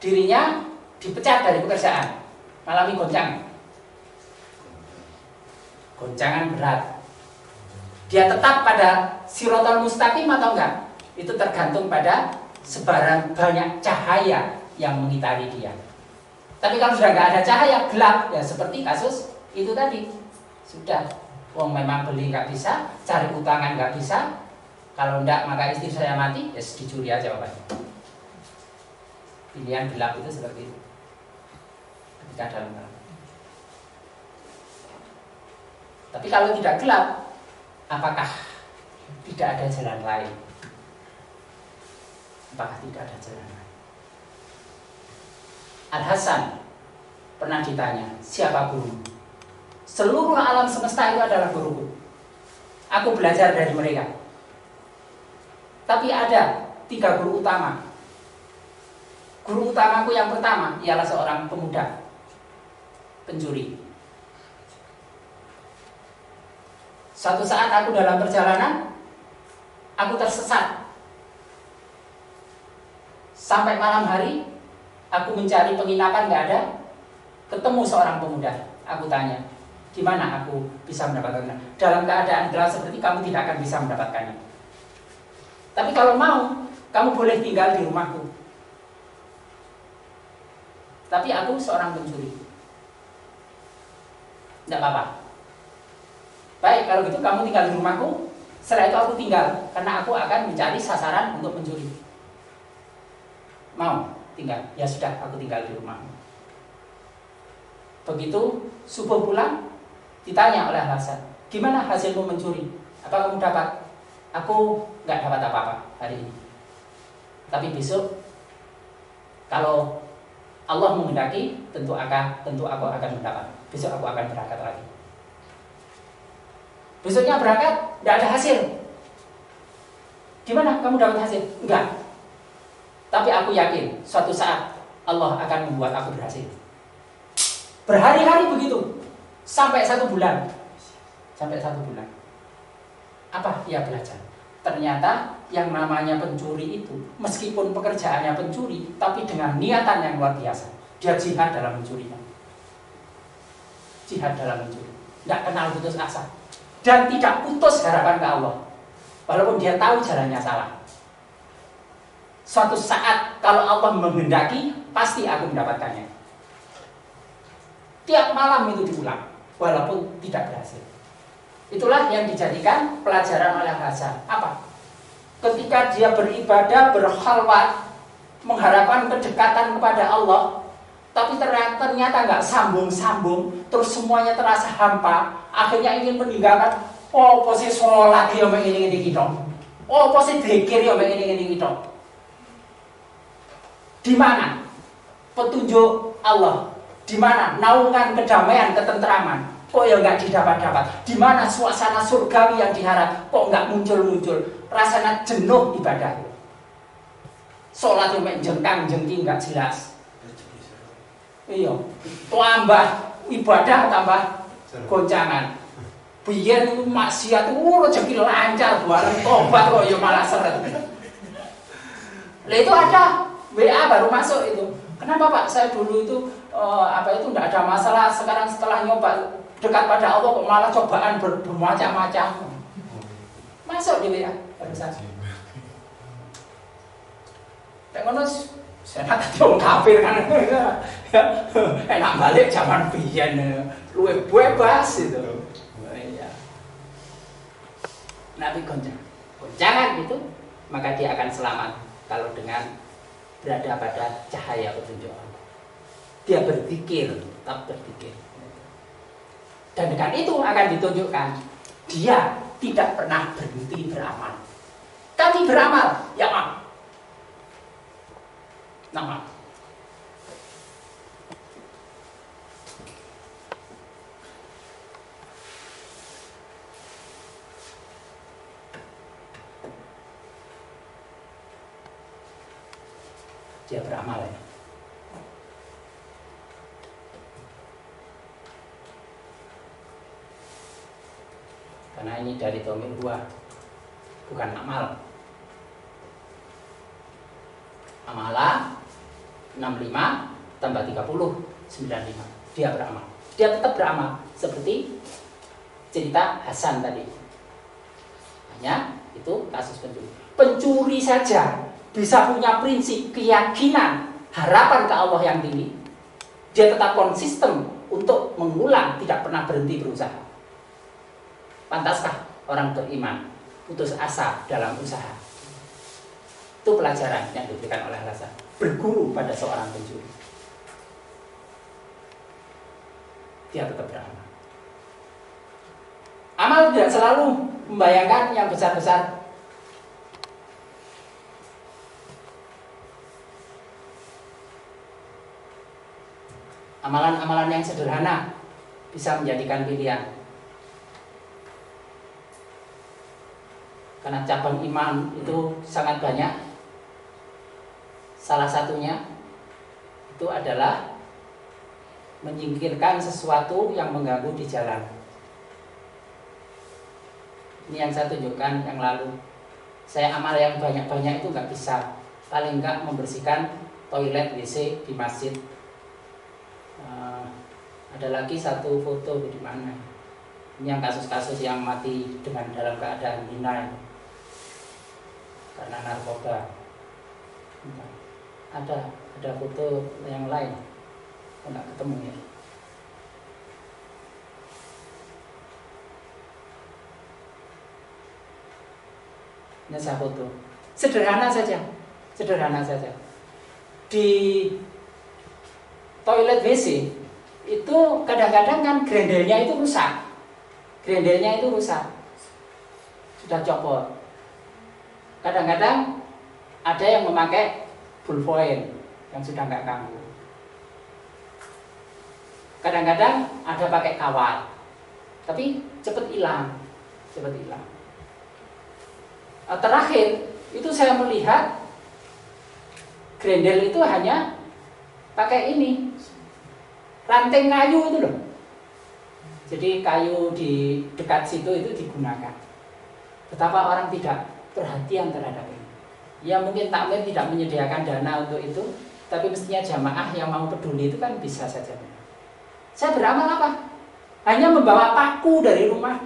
Dirinya dipecat dari pekerjaan, mengalami goncangan berat. Dia tetap pada siratal mustaqim atau enggak? Itu tergantung pada sebaran banyak cahaya yang mengitari dia. Tapi kalau sudah enggak ada cahaya, gelap, ya seperti kasus itu tadi. Sudah, wong memang beli enggak bisa, cari utangan enggak bisa. Kalau enggak maka istri saya mati, ya dicuri aja Bapak. Pilihan gelap itu seperti itu. ketika dalam malam. Tapi kalau tidak gelap, apakah tidak ada jalan lain? Apakah tidak ada jalan lain? Al-Hasan pernah ditanya, siapa guru? Seluruh alam semesta itu adalah guruku. Aku belajar dari mereka. Tapi ada 3 guru utama. Guru utamaku yang pertama ialah seorang pemuda pencuri. Suatu saat aku dalam perjalanan, aku tersesat. Sampai malam hari, aku mencari penginapan gak ada. Ketemu seorang pemuda. Aku tanya, gimana aku bisa mendapatkannya? Dalam keadaan gelap seperti kamu tidak akan bisa mendapatkannya. Tapi kalau mau, kamu boleh tinggal di rumahku. Tapi aku seorang pencuri. Tidak apa-apa. Baik, kalau gitu kamu tinggal di rumahku. Setelah itu aku tinggal, karena aku akan mencari sasaran untuk mencuri. Mau tinggal? Ya sudah, aku tinggal di rumahmu. Begitu subuh pulang, ditanya oleh Hasan, gimana hasilmu mencuri? Apa kamu dapat? Aku nggak dapat apa-apa hari ini. Tapi besok, kalau Allah menghendaki, tentu aku akan mendapat. Besok aku akan berangkat lagi. Besoknya berangkat, tidak ada hasil. Gimana kamu dapat hasil? Enggak. Tapi aku yakin, suatu saat Allah akan membuat aku berhasil. Berhari-hari begitu, sampai 1 bulan. Sampai 1 bulan. Apa dia belajar? Ternyata yang namanya pencuri itu, meskipun pekerjaannya pencuri, tapi dengan niatan yang luar biasa. Dia jihad dalam mencurinya. Jihad dalam mencuri. Tidak kenal putus asa. Dan tidak putus harapan ke Allah. Walaupun dia tahu jalannya salah. Suatu saat kalau Allah menghendaki, pasti aku mendapatkannya. Tiap malam itu diulang, walaupun tidak berhasil. Itulah yang dijadikan pelajaran oleh Hasan. Apa? Ketika dia beribadah, berkhalwat, mengharapkan kedekatan kepada Allah, tapi ternyata nggak sambung-sambung, terus semuanya terasa hampa, akhirnya ingin meninggalkan. Oh, posisi sholat ya ini kita. Oh, posisi dzikir ya ini kita. Di mana petunjuk Allah? Di mana naungan kedamaian, ketentraman? Kok ya nggak didapat-dapat? Di mana suasana surgawi yang diharap? Kok nggak muncul-muncul? Rasanya jenuh ibadah. Sholat yang jengkang-jengking nggak jelas. Iya, tambah ibadah tambah goncangan. Biyen maksiat rezeki lancar, bareng tobat kok ya malah seret. Lah itu ada WA baru masuk itu. Kenapa Pak? Saya dulu itu tidak ada masalah. Sekarang setelah nyoba dekat pada Allah kok malah cobaan bermacam-macam. Masuk di WA barusan. Tak ngono saya tadi orang kafir kan. Enak balik zaman biyen luwih bebas itu. Iya. Nabi goncangan itu, maka dia akan selamat kalau dengan berada pada cahaya petunjuk Allah. Dia berzikir, tetap berzikir. Dan dengan itu akan ditunjukkan dia tidak pernah berhenti beramal. Kami beramal, ya Mak. Nama. Dia beramal ya. Karena ini dari domir 2, bukan amal. Amala 65 tambah 30 95. Dia beramal. Dia tetap beramal seperti cerita Hasan tadi. Hanya itu kasus pencuri. Pencuri saja bisa punya prinsip, keyakinan, harapan ke Allah yang tinggi. Dia tetap konsisten untuk mengulang, tidak pernah berhenti berusaha. Pantaskah orang beriman putus asa dalam usaha? Itu pelajaran yang diberikan oleh Hasan. Berguru pada seorang pencuri. dia tetap beramal. Amal tidak selalu membayangkan yang besar-besar. Amalan-amalan yang sederhana bisa menjadikan pilihan. Karena cabang iman itu sangat banyak. Salah satunya itu adalah menyingkirkan sesuatu yang mengganggu di jalan. Ini yang saya tunjukkan yang lalu. Saya amal yang banyak-banyak itu nggak bisa. Paling nggak membersihkan toilet WC di masjid. Ada lagi satu foto di mana? Ini yang kasus-kasus yang mati dengan dalam keadaan hina karena narkoba. Ada foto yang lain. Nggak ketemu ya. Ini saya foto. Sederhana saja. Di toilet WC itu kadang-kadang kan grendelnya itu rusak. Sudah copot. Kadang-kadang ada yang memakai ballpoint yang sudah nggak kambuh. Kadang-kadang ada pakai kawat, tapi cepat hilang. Terakhir itu saya melihat grendel itu hanya pakai ini ranting kayu itu loh. Jadi kayu di dekat situ itu digunakan. Betapa orang tidak perhatian terhadap ini. Ya mungkin takmir tidak menyediakan dana untuk itu, tapi mestinya jamaah yang mau peduli itu kan bisa saja. Saya beramal apa? Hanya membawa paku dari rumah.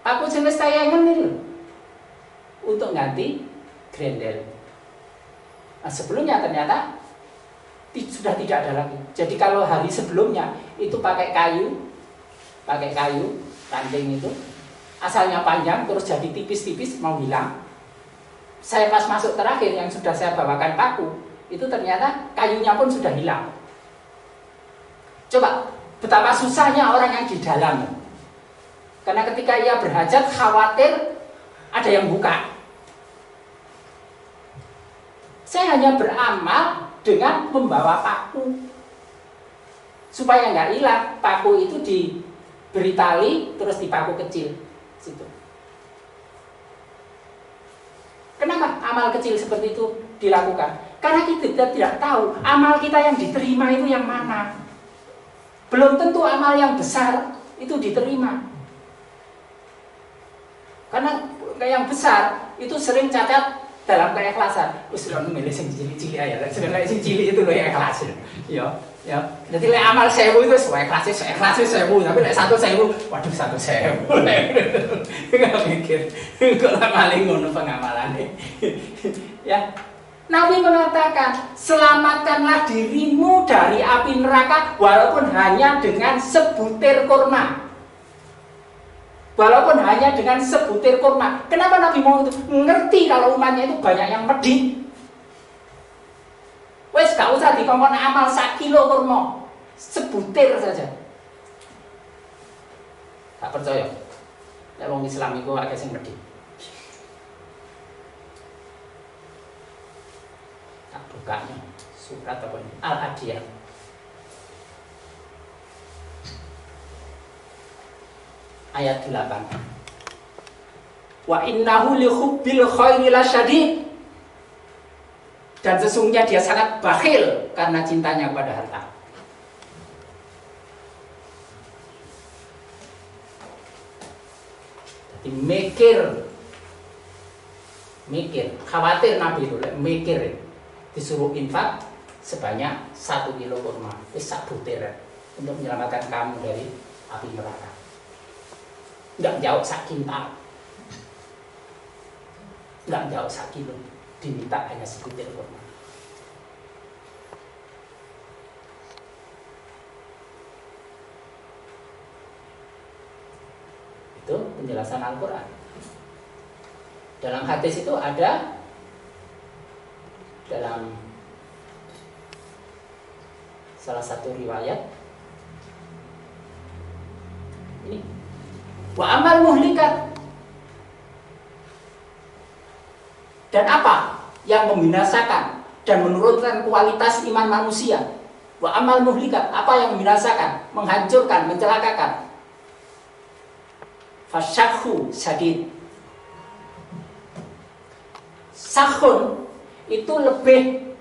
Paku jenis tayangan itu untuk ganti grendel. Nah, sebelumnya ternyata sudah tidak ada lagi. Jadi kalau hari sebelumnya itu pakai kayu ranting itu, asalnya panjang terus jadi tipis-tipis mau hilang. Saya pas masuk terakhir yang sudah saya bawakan paku, itu ternyata kayunya pun sudah hilang. Coba betapa susahnya orang yang di dalam. Karena ketika ia berhajat khawatir ada yang buka. Saya hanya beramal dengan membawa paku supaya nggak hilang. Paku itu diberi tali terus dipaku kecil situ. Kenapa amal kecil seperti itu dilakukan? Karena kita tidak tahu amal kita yang diterima itu yang mana. Belum tentu amal yang besar itu diterima. Karena yang besar itu sering cacat dalam keikhlasan. Sudah memilih sing cilik-cilik aja. Sudah sing cilik itu loh yang ikhlas. Ya. Jadi lek amal 1000 itu sesuai ikhlas 1000, tapi lek 1.000, waduh 1.000. Enggak mikir. Kok lah maling ngono pengamalane. Ya. Nabi mengatakan, selamatkanlah dirimu dari api neraka walaupun hanya dengan sebutir kurma. Walaupun hanya dengan sebutir kurma. Kenapa Nabi mau itu? Ngerti kalau umatnya itu banyak yang medit. Wes gak usah dikongkon amal 1 kilo kurma, sebutir saja. Gak percaya? Nek wong Islam iku akeh sing medit. Tak bukanya surat apa ini? Al-Adiyah. Ayat 8. Wa innahu li hubbil khairi lasyadid. Dan sesungguhnya dia sangat bakhil karena cintanya kepada harta. Jadi mikir, khawatir Nabi itu mikir, disuruh infak sebanyak 1 kilo kurma, sak butir untuk menyelamatkan kamu dari api neraka. Enggak jauh 1 kintal, enggak jauh 1 kilo, diminta hanya sebutir kurma. Itu penjelasan Al-Quran. Dalam hadis itu ada, dalam salah satu riwayat Wa amal muhlikat. Dan apa yang membinasakan dan menurunkan kualitas iman manusia? Wa amal muhlikat, apa yang membinasakan, menghancurkan, mencelakakan? Fasyakhu sadid. Sakhun itu lebih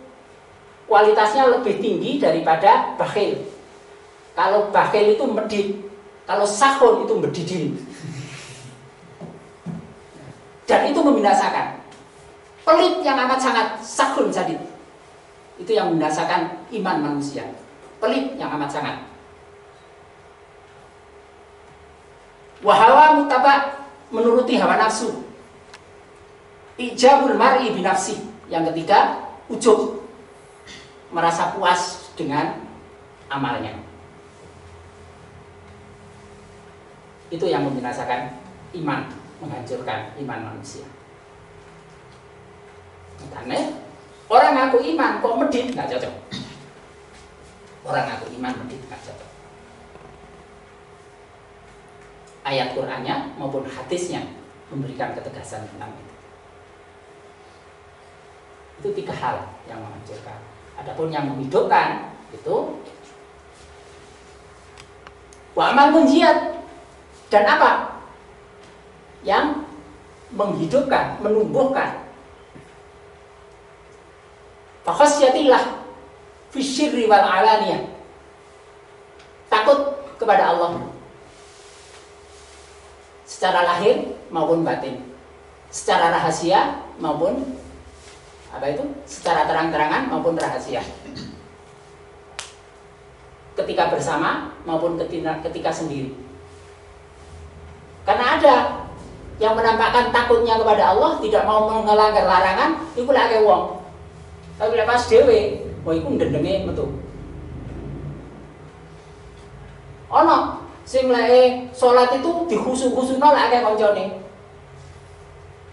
kualitasnya lebih tinggi daripada bakhil. Kalau bakhil itu medit, kalau sakhun itu mendidil. Dan itu membinasakan. Pelit yang amat sangat, sakhun sadid. Itu yang membinasakan iman manusia. Pelit yang amat sangat. Wahawa mutaba, menuruti hawa nafsu. Ijabul mar'i binafsi. Yang ketiga, ujub, merasa puas dengan amalnya. Itu yang membinasakan iman, menghancurkan iman manusia. Karena orang ngaku iman kok medit, nggak cocok. Orang ngaku iman medit nggak cocok. Ayat Qur'annya maupun hadisnya memberikan ketegasan tentang itu. Itu 3 hal yang menghancurkan. Adapun yang menghidupkan itu wa amal munjiyat. Dan apa? Yang menghidupkan, menumbuhkan. Fakhasyatillah fi syirri wal alaniyah. Takut kepada Allah secara lahir maupun batin, secara rahasia maupun secara terang-terangan maupun rahasia, ketika bersama maupun ketika sendiri. Karena ada yang menampakkan takutnya kepada Allah, tidak mau melanggar larangan, iku lek akeh wong. Tapi lek pas dhewe, iku ndendenge metu. Ana sing lek salat itu dikhusu-khusuna lek akeh kancane.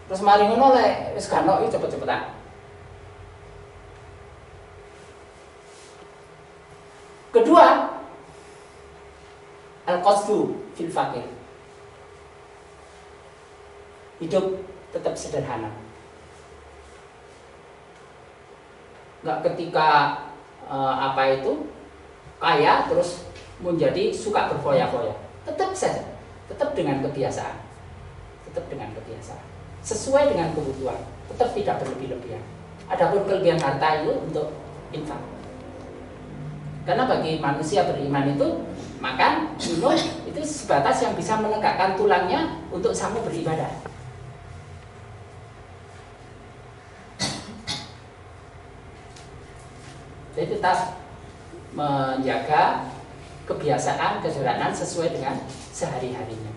Terus mari ngono lek wis gak ono iki cepet-cepetan. Kedua, al-qasdu fil faqir. Hidup tetap sederhana. Enggak ketika kaya terus menjadi suka berfoya-foya. Tetap saja, tetap dengan kebiasaan. Tetap dengan kebiasaan. Sesuai dengan kebutuhan, tetap tidak berlebih-lebihan. Adapun kelebihan harta itu untuk infak. Karena bagi manusia beriman itu makan, minum itu sebatas yang bisa menegakkan tulangnya untuk sanggup beribadah. Jadi tetap menjaga kebiasaan kesederhanaan sesuai dengan sehari-harinya,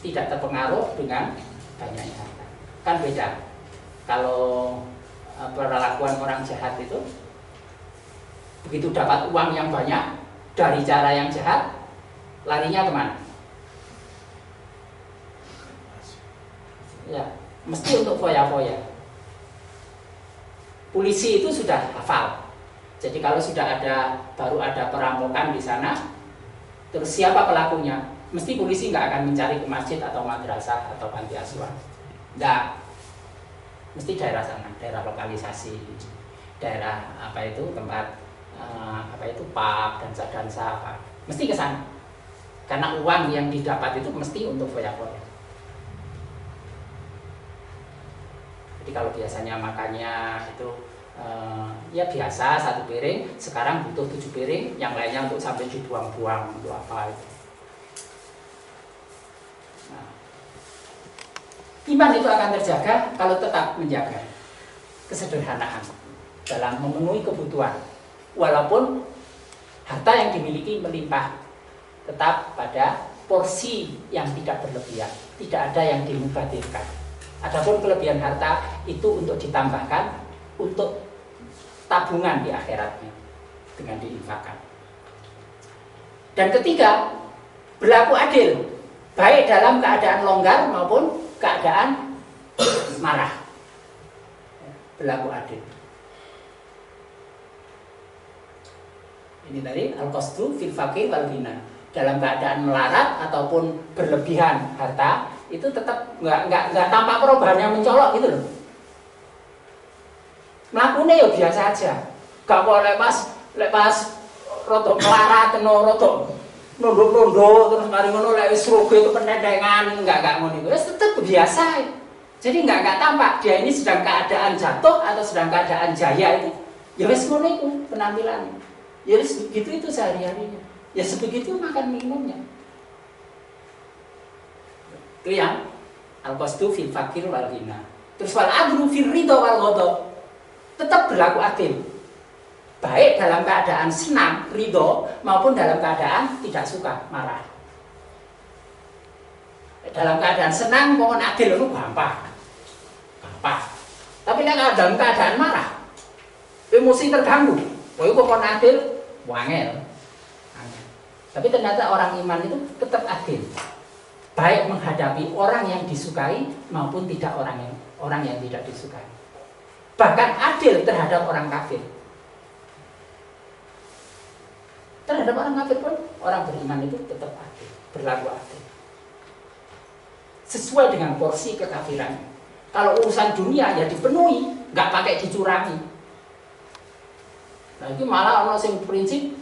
tidak terpengaruh dengan banyaknya harta. Kan beda kalau perlakuan orang jahat itu, begitu dapat uang yang banyak dari cara yang jahat, larinya kemana? Ya, mesti untuk foya-foya. Polisi itu sudah hafal. Jadi kalau baru ada perampokan di sana, terus siapa pelakunya? Mesti polisi nggak akan mencari ke masjid atau madrasah atau panti asuhan. Nggak. Mesti daerah sana, daerah lokalisasi, daerah tempat pub, dansa apa. Mesti ke sana. Karena uang yang didapat itu mesti untuk foya-foya. Jadi kalau biasanya makannya itu ya biasa 1 piring, sekarang butuh 7 piring, yang lainnya untuk sampai dibuang-buang untuk apa itu. Nah, iman itu akan terjaga kalau tetap menjaga kesederhanaan dalam memenuhi kebutuhan, walaupun harta yang dimiliki melimpah, tetap pada porsi yang tidak berlebihan, tidak ada yang dimubadirkan. Adapun kelebihan harta itu untuk ditambahkan untuk tabungan di akhiratnya dengan diinfakkan. Dan ketiga, berlaku adil, baik dalam keadaan longgar maupun keadaan marah. Berlaku adil. Ini dari al-qasdu fil faqir wal ghina. dalam keadaan melarat ataupun berlebihan harta, itu tetap nggak tampak perubahannya mencolok gitu loh. Melakukannya ya biasa aja, gak boleh lepas rotok melarat, rotok nondo terus mari ngono lek wis rugi itu penendengan, enggak ngono itu. Tetap biasa. Jadi enggak tampak dia ini sedang keadaan jatuh atau sedang keadaan jaya itu. Ya wis ngono itu penampilannya. Ya wis begitu itu sehari-harinya. Ya sebegitu makan minumnya. Itu yang al-qasdu fil fakir wal ghina. Terus wal adlu fil ridha wal ghadab. Tetap berlaku adil. Baik dalam keadaan senang, ridho, maupun dalam keadaan tidak suka, marah. Dalam keadaan senang, mohon adil itu gampang. Tapi dalam keadaan marah, emosi terganggu, mohon adil, wangel. Tapi ternyata orang iman itu tetap adil. Baik menghadapi orang yang disukai, maupun tidak orang yang tidak disukai. Bahkan adil terhadap orang kafir. Terhadap orang kafir pun orang beriman itu tetap adil, berlaku adil. Sesuai dengan porsi kekafirannya. Kalau urusan dunia ya dipenuhi, nggak pakai dicurangi. Nah itu malah orang yang prinsip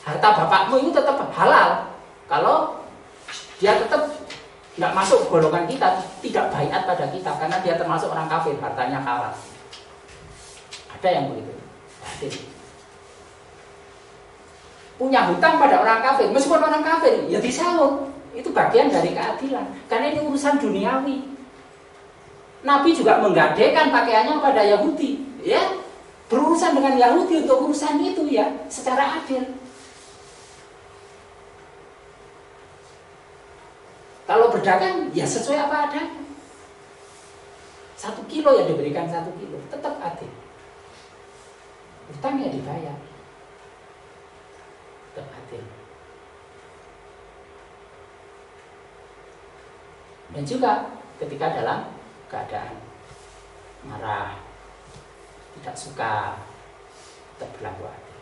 harta bapakmu itu tetap halal. Kalau dia tetap nggak masuk golongan kita, tidak baiat pada kita karena dia termasuk orang kafir, hartanya halal. Ada yang begitu. Adil. Punya hutang pada orang kafir, meskipun orang kafir, ya disaur. Itu bagian dari keadilan. Karena ini urusan duniawi. Nabi juga menggadaikan pakaiannya pada Yahudi, ya, berurusan dengan Yahudi untuk urusan itu ya, secara adil. Kalau berdagang, ya sesuai apa adanya. 1 kilo ya diberikan 1 kilo, tetap adil. Hutangnya dibayar. Tetap adil. Dan juga ketika dalam keadaan marah, tidak suka, tetap berlaku adil.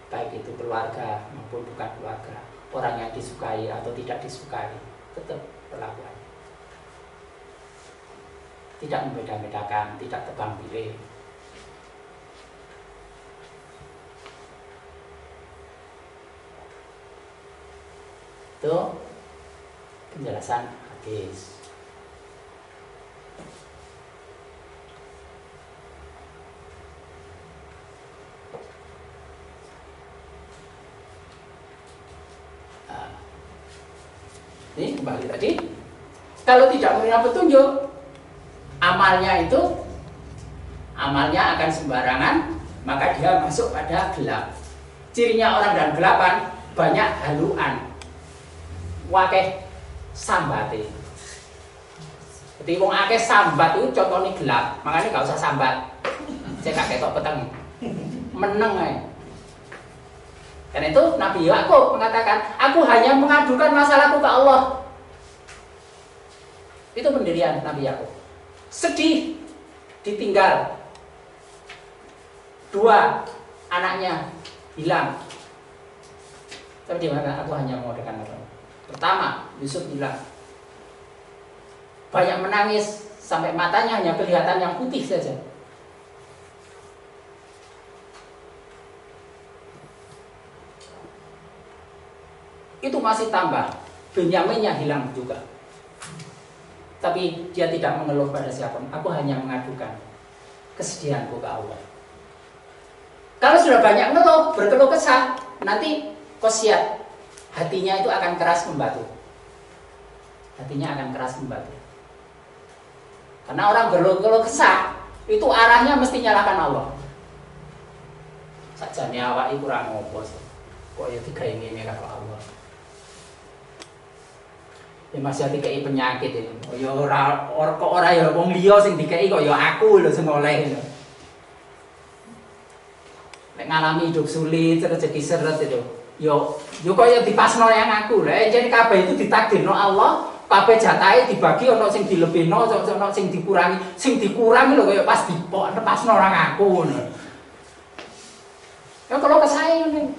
Baik itu keluarga maupun bukan keluarga, orang yang disukai atau tidak disukai, tetap berlaku adil. Tidak membeda-bedakan, tidak tebang pilih. Itu penjelasan hadis. Ini kembali tadi, kalau tidak menerima petunjuk, amalnya akan sembarangan, maka dia masuk pada gelap. Cirinya orang dalam gelapan banyak haluan. Wakeh sambate. Jadi wong akeh sambat itu contohnya gelap, makanya gak usah sambat. Saya gak ketok peteng. Meneng ae. Karena itu Nabi Yakub mengatakan, aku hanya mengadukan masalahku ke Allah. Itu pendirian Nabi Yakub. Sedih, ditinggal. 2 anaknya hilang. Tapi di mana? Aku hanya mau dengan Allah. Pertama, Yusuf bilang, banyak menangis sampai matanya hanya kelihatan yang putih saja. Itu masih tambah, Benyaminnya hilang juga. Tapi dia tidak mengeluh pada siapa. Aku hanya mengadukan kesedihanku ke Allah. Kalau sudah banyak mengeluh, berkeluh kesah, nanti kosiat, hatinya itu akan keras membatu. Hatinya akan keras membatu. Karena orang berkeluh kesah, itu arahnya mesti nyalakan Allah. Sajane awake kurang ngopo sih. Kok ya digawe ngene karo Allah. Ya masih dikei penyakit ini. Ya ora ya wong liya sing dikei kok ya aku lho sing oleh. Nek ngalami hidup sulit, rezeki seret itu. Yo kaya dipasno yang aku. Lah jadi kabeh itu ditakdirno Allah, kabeh jatahe dibagi ana sing dilebihno, ana sing dikurangi. Sing dikurangi lho kaya pas dipasno orang aku ngono. Ya kalau kesae ngene.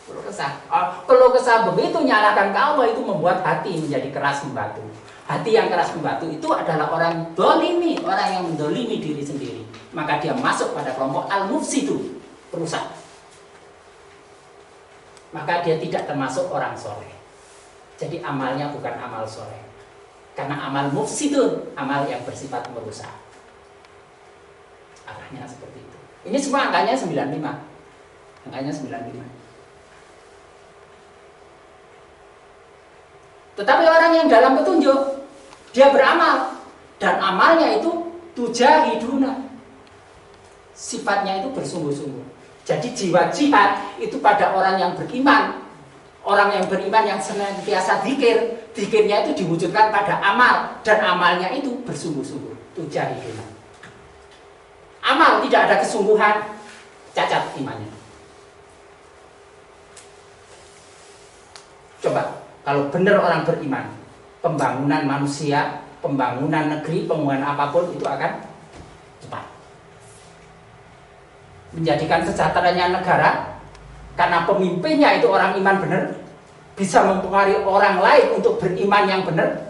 Keluh kesah. Keluh kesah begitu nyalakan Allah itu membuat hati menjadi keras membatu. Hati yang keras membatu itu adalah orang dolimi, orang yang mendolimi diri sendiri. Maka dia masuk pada kelompok al-mufsidu, perusak. Maka dia tidak termasuk orang soleh. Jadi amalnya bukan amal soleh. Karena amal mufsidun, amal yang bersifat merusak. Arahnya seperti itu. Ini semua angkanya 95. Angkanya 95. Tetapi orang yang dalam petunjuk, dia beramal, dan amalnya itu tujahiduna. Sifatnya itu bersungguh-sungguh. Jadi jiwa jihad itu pada orang yang beriman. Orang yang beriman yang senantiasa zikir, zikirnya itu diwujudkan pada amal, dan amalnya itu bersungguh-sungguh. Tujahiduna. Amal tidak ada kesungguhan, cacat imannya. Coba, kalau benar orang beriman, pembangunan manusia, pembangunan negeri, pembangunan apapun itu akan cepat. Menjadikan sejahteranya negara, karena pemimpinnya itu orang iman benar, bisa mempengaruhi orang lain untuk beriman yang benar,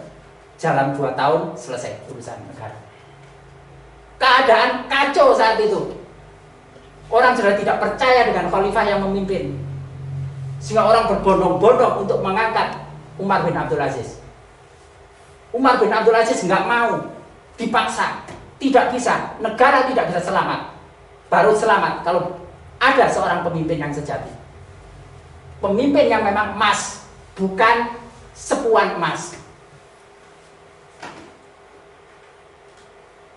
dalam 2 tahun selesai urusan negara. Keadaan kacau saat itu. Orang sudah tidak percaya dengan khalifah yang memimpin, sehingga orang berbondong-bondong untuk mengangkat Umar bin Abdul Aziz. Umar bin Abdul Aziz nggak mau, dipaksa, tidak bisa, negara tidak bisa selamat. Baru selamat kalau ada seorang pemimpin yang sejati, pemimpin yang memang emas, bukan sepuan emas.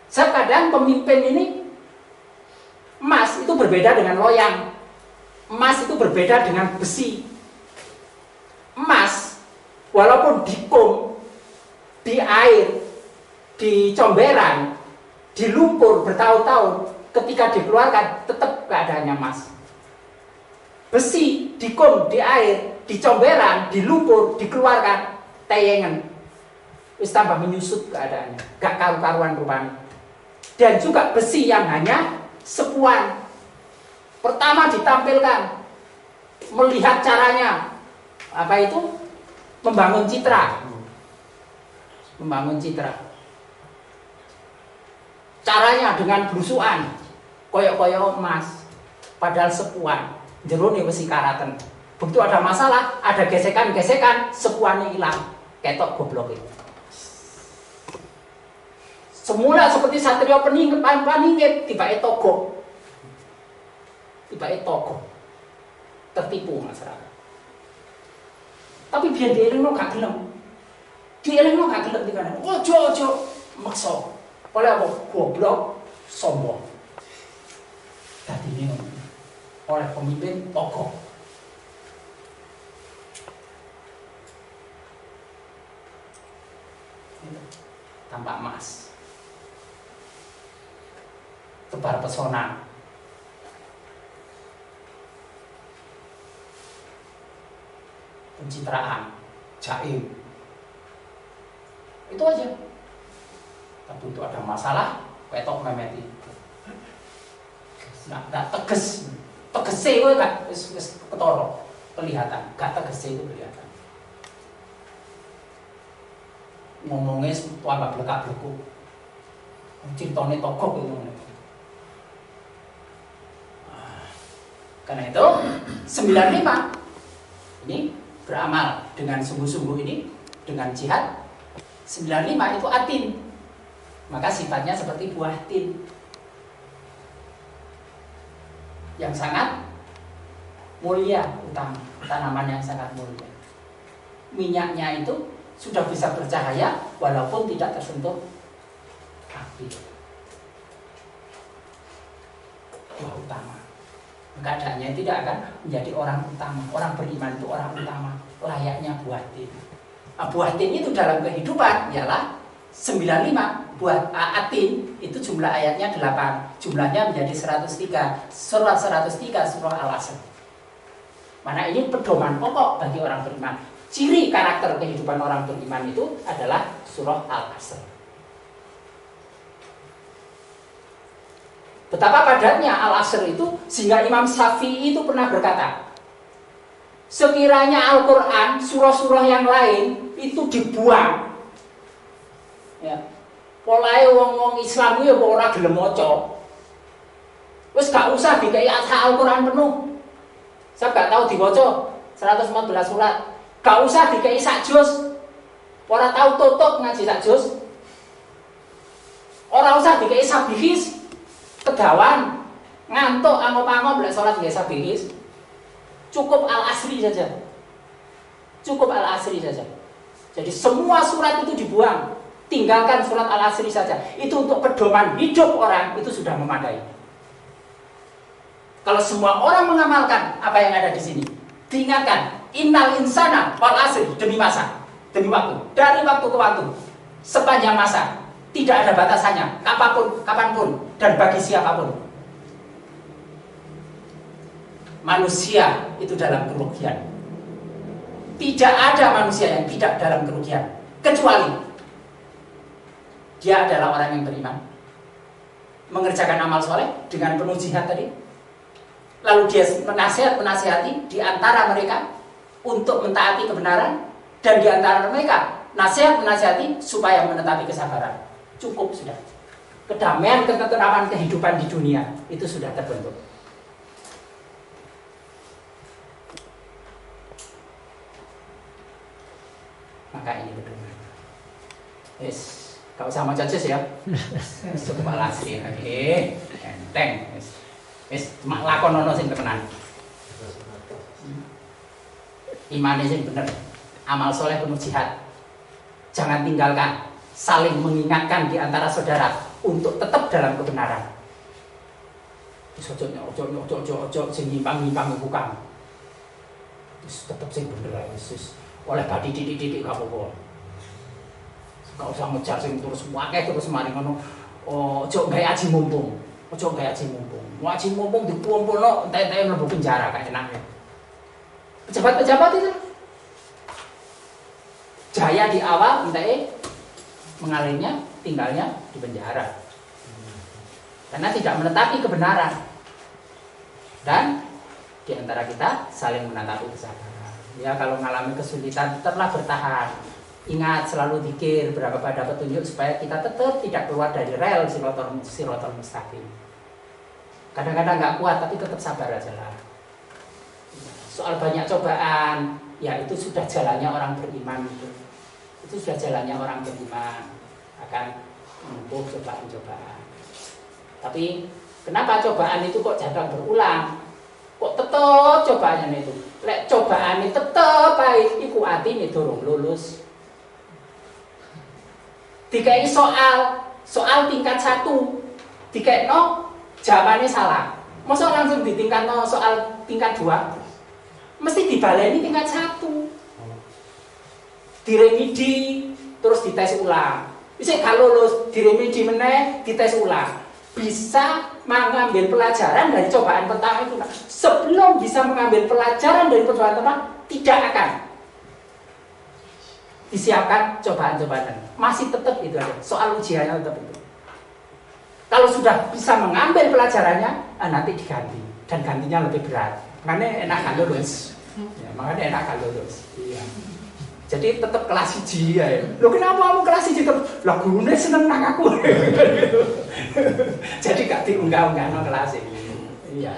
Terkadang pemimpin ini emas itu berbeda dengan loyang, emas itu berbeda dengan besi. Emas walaupun dikum, di air, di comberan, di lumpur bertahun-tahun, ketika dikeluarkan tetap keadaannya emas. Besi dikum, di air, di comberan, di lumpur, dikeluarkan, teyengen, wis tambah menyusut keadaannya, gak karu-karuan rupanya. Dan juga besi yang hanya sepuan, pertama ditampilkan, melihat caranya, apa itu? Membangun citra. Membangun citra. Caranya dengan blusukan, koyok-koyok emas, padahal sepuan, jerone besi karaten. Begitu ada masalah, ada gesekan-gesekan, sepuannya hilang, ketok goblok itu. Semula seperti satria paningit, tiba-tiba togok. Tiba-tiba togok. Tertipu masyarakat. Tapi biar dielingno gak gelem. Dielingno gak gelem dikarenakan ojo maksa. Oleh apa? Goblok, sombong. Dadi ini oleh pemimpin togok. Tampak emas. Tebar pesona. Pencitraan, jaim. Itu aja. Tapi itu ada masalah, ketok memeti. Nggak tegas. Tegese kowe gak wis ketara, kelihatan. Gak tegese itu kelihatan. Ngomongnya tambah blekak-bleku. Critane togok itu. Karena itu 95 ini beramal dengan sungguh-sungguh ini, dengan jihad. 95 itu atin, maka sifatnya seperti buah tin yang sangat mulia, utama, tanaman yang sangat mulia. Minyaknya itu sudah bisa bercahaya walaupun tidak tersentuh api. Buah utama. Keadaannya tidak akan menjadi orang utama. Orang beriman itu orang utama, layaknya buah tin. Nah, buah tin itu dalam kehidupan ialah 95. Buah atin itu jumlah ayatnya 8. Jumlahnya menjadi 103. Surah 103 surah Al-Asr. Mana ini pedoman pokok bagi orang beriman. Ciri karakter kehidupan orang beriman itu adalah surah Al-Asr. Betapa padatnya Al-Asr itu, sehingga Imam Syafi'i itu pernah berkata, Sekiranya Al-Quran, surah-surah yang lain itu dibuang, ya, polai wong-wong Islam itu ya ora gelem maca. Wis gak usah dikai Al-Quran penuh. Saya gak tahu diwaca 114 surat. Gak usah dikai sak juz. Ora tahu tutup ngaji sak juz. Ora usah dikai sabihis. Kedawan ngantuk angop-angop lek salat dikai sabihis. Cukup Al-Asri saja. Cukup Al-Asri saja. Jadi semua surat itu dibuang. Tinggalkan surat Al-Asri saja. Itu untuk pedoman hidup orang, itu sudah memadai. Kalau semua orang mengamalkan apa yang ada di sini, diingatkan, innal insana wal asri, demi masa, demi waktu, dari waktu ke waktu, sepanjang masa, tidak ada batasannya, kapanpun, dan bagi siapapun. Manusia itu dalam kerugian. Tidak ada manusia yang tidak dalam kerugian, kecuali dia adalah orang yang beriman, mengerjakan amal soleh dengan penuh jihad tadi, lalu dia menasihati di antara mereka untuk mentaati kebenaran, dan di antara mereka menasihati supaya menetapi kesabaran. Cukup sudah. Kedamaian, ketentraman kehidupan di dunia itu sudah terbentuk. Maka ini pedoman. Yes, gak usah mau judges ya. Cukup Al-Asri. Oke, enteng. Yes, cuma lakonono sing temenan. Imane sing bener. Amal soleh penuh jihad. Jangan tinggalkan. Saling mengingatkan di antara saudara untuk tetap dalam kebenaran. Ojo sing nyimpang bukan. Tetap sing bener ae wis. Oleh tadi didik gak apa-apa. Gak usah ngejar sing terus wakeh terus mari ngono. Ojo gawe aji mumpung. Ojo gawe aji mumpung. Mau aji mumpung dikumpulno entek-entek mlebu penjara gak enak. Pejabat-pejabat itu jaya di awal entek mengalirnya tinggalnya di penjara. Karena tidak menetapi kebenaran. Dan di antara kita saling menatapi kesabaran. Ya, kalau mengalami kesulitan tetaplah bertahan. Ingat selalu zikir, berapa pada petunjuk supaya kita tetap tidak keluar dari rel sirotol mustaqim. Kadang-kadang nggak kuat tapi tetap sabar aja lah. Soal banyak cobaan, ya itu sudah jalannya orang beriman itu. Itu sudah jalannya orang beriman akan menempuh cobaan-cobaan. Tapi kenapa cobaan itu kok jarang berulang? Kok tetap cobaannya itu? Lek cobaan itu tetap pahit, iku atine durung lulus. Dikai soal tingkat 1, dikaitno jawabannya salah. Masa langsung ditingkatno soal tingkat 2? Mesti dibaleni tingkat 1. Diremedi terus dites ulang. Bisa gak lulus, diremedi meneh, dites ulang. Bisa mengambil pelajaran dari cobaan pertama itu. Sebelum bisa mengambil pelajaran dari cobaan pertama, tidak akan disiapkan cobaan-cobaan. Masih tetap itu ada. Soal ujiannya tetap itu. Kalau sudah bisa mengambil pelajarannya, nanti diganti. Dan gantinya lebih berat. Makanya enak kan lulus. Ya, makanya enak kan lulus. Iya. Jadi tetap kelas 1 ya. Loh kenapa kamu kelas 1 terus? Lah gurunya seneng nang aku. Jadi gak diunggah-unggah no kelas ini. Iya.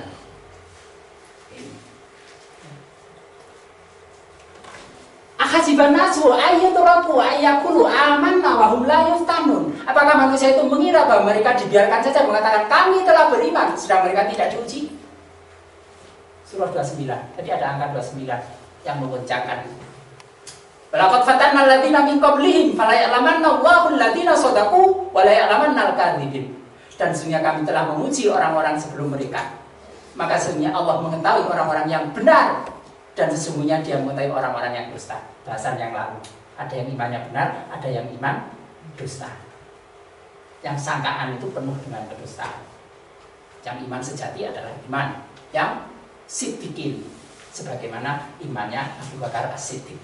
Ahasiban nasu ayyaturaku ayyakulu amanna wa hum la yuftanun. Apakah manusia itu mengira bahwa mereka dibiarkan saja mengatakan kami telah beriman sedang mereka tidak diuji? Surah 29. Tadi ada angka 29 yang mengoncangkan. Walaqad fatanna alladziina min qablihim fala ya'lamanna Allahu alladziina shadaqu wa la ya'lamanna al-kadzibin. Dan sesungguhnya kami telah menguji orang-orang sebelum mereka. Maka sesungguhnya Allah mengetahui orang-orang yang benar dan sesungguhnya Dia mengetahui orang-orang yang dusta. Bahasan yang lalu. Ada yang imannya benar, ada yang iman dusta. Yang sangkaan itu penuh dengan kedustaan. Yang iman sejati adalah iman yang siddiqin, sebagaimana imannya Abu Bakar As-Siddiq.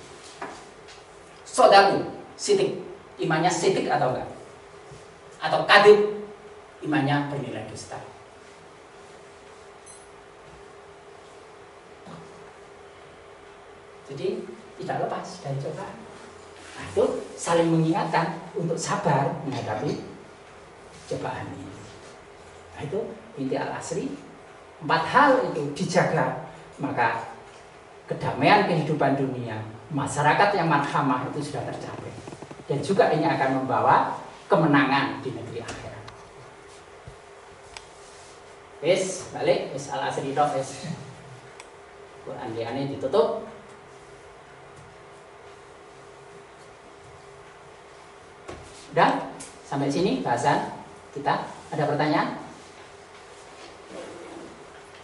Sodaku, sidik, imannya sidik atau enggak? Atau kadib, imannya bernilai dusta. Jadi tidak lepas dari cobaan. Nah, itu saling mengingatkan untuk sabar menghadapi cobaan ini. Nah, itu inti Al-Asri. 4 hal itu dijaga, maka kedamaian kehidupan dunia, masyarakat yang marhamah itu sudah tercapai. Dan juga ini akan membawa kemenangan di negeri akhirat. Wis, balik, wis Al-Asri tok wis. Quran liane ditutup. Udah, sampai sini bahasan kita. Ada pertanyaan?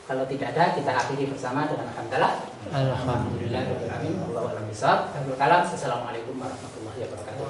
Kalau tidak ada, kita akhiri bersama dengan hamdalah. Alhamdulillah. Alhamdulillah. Assalamualaikum warahmatullahi wabarakatuh.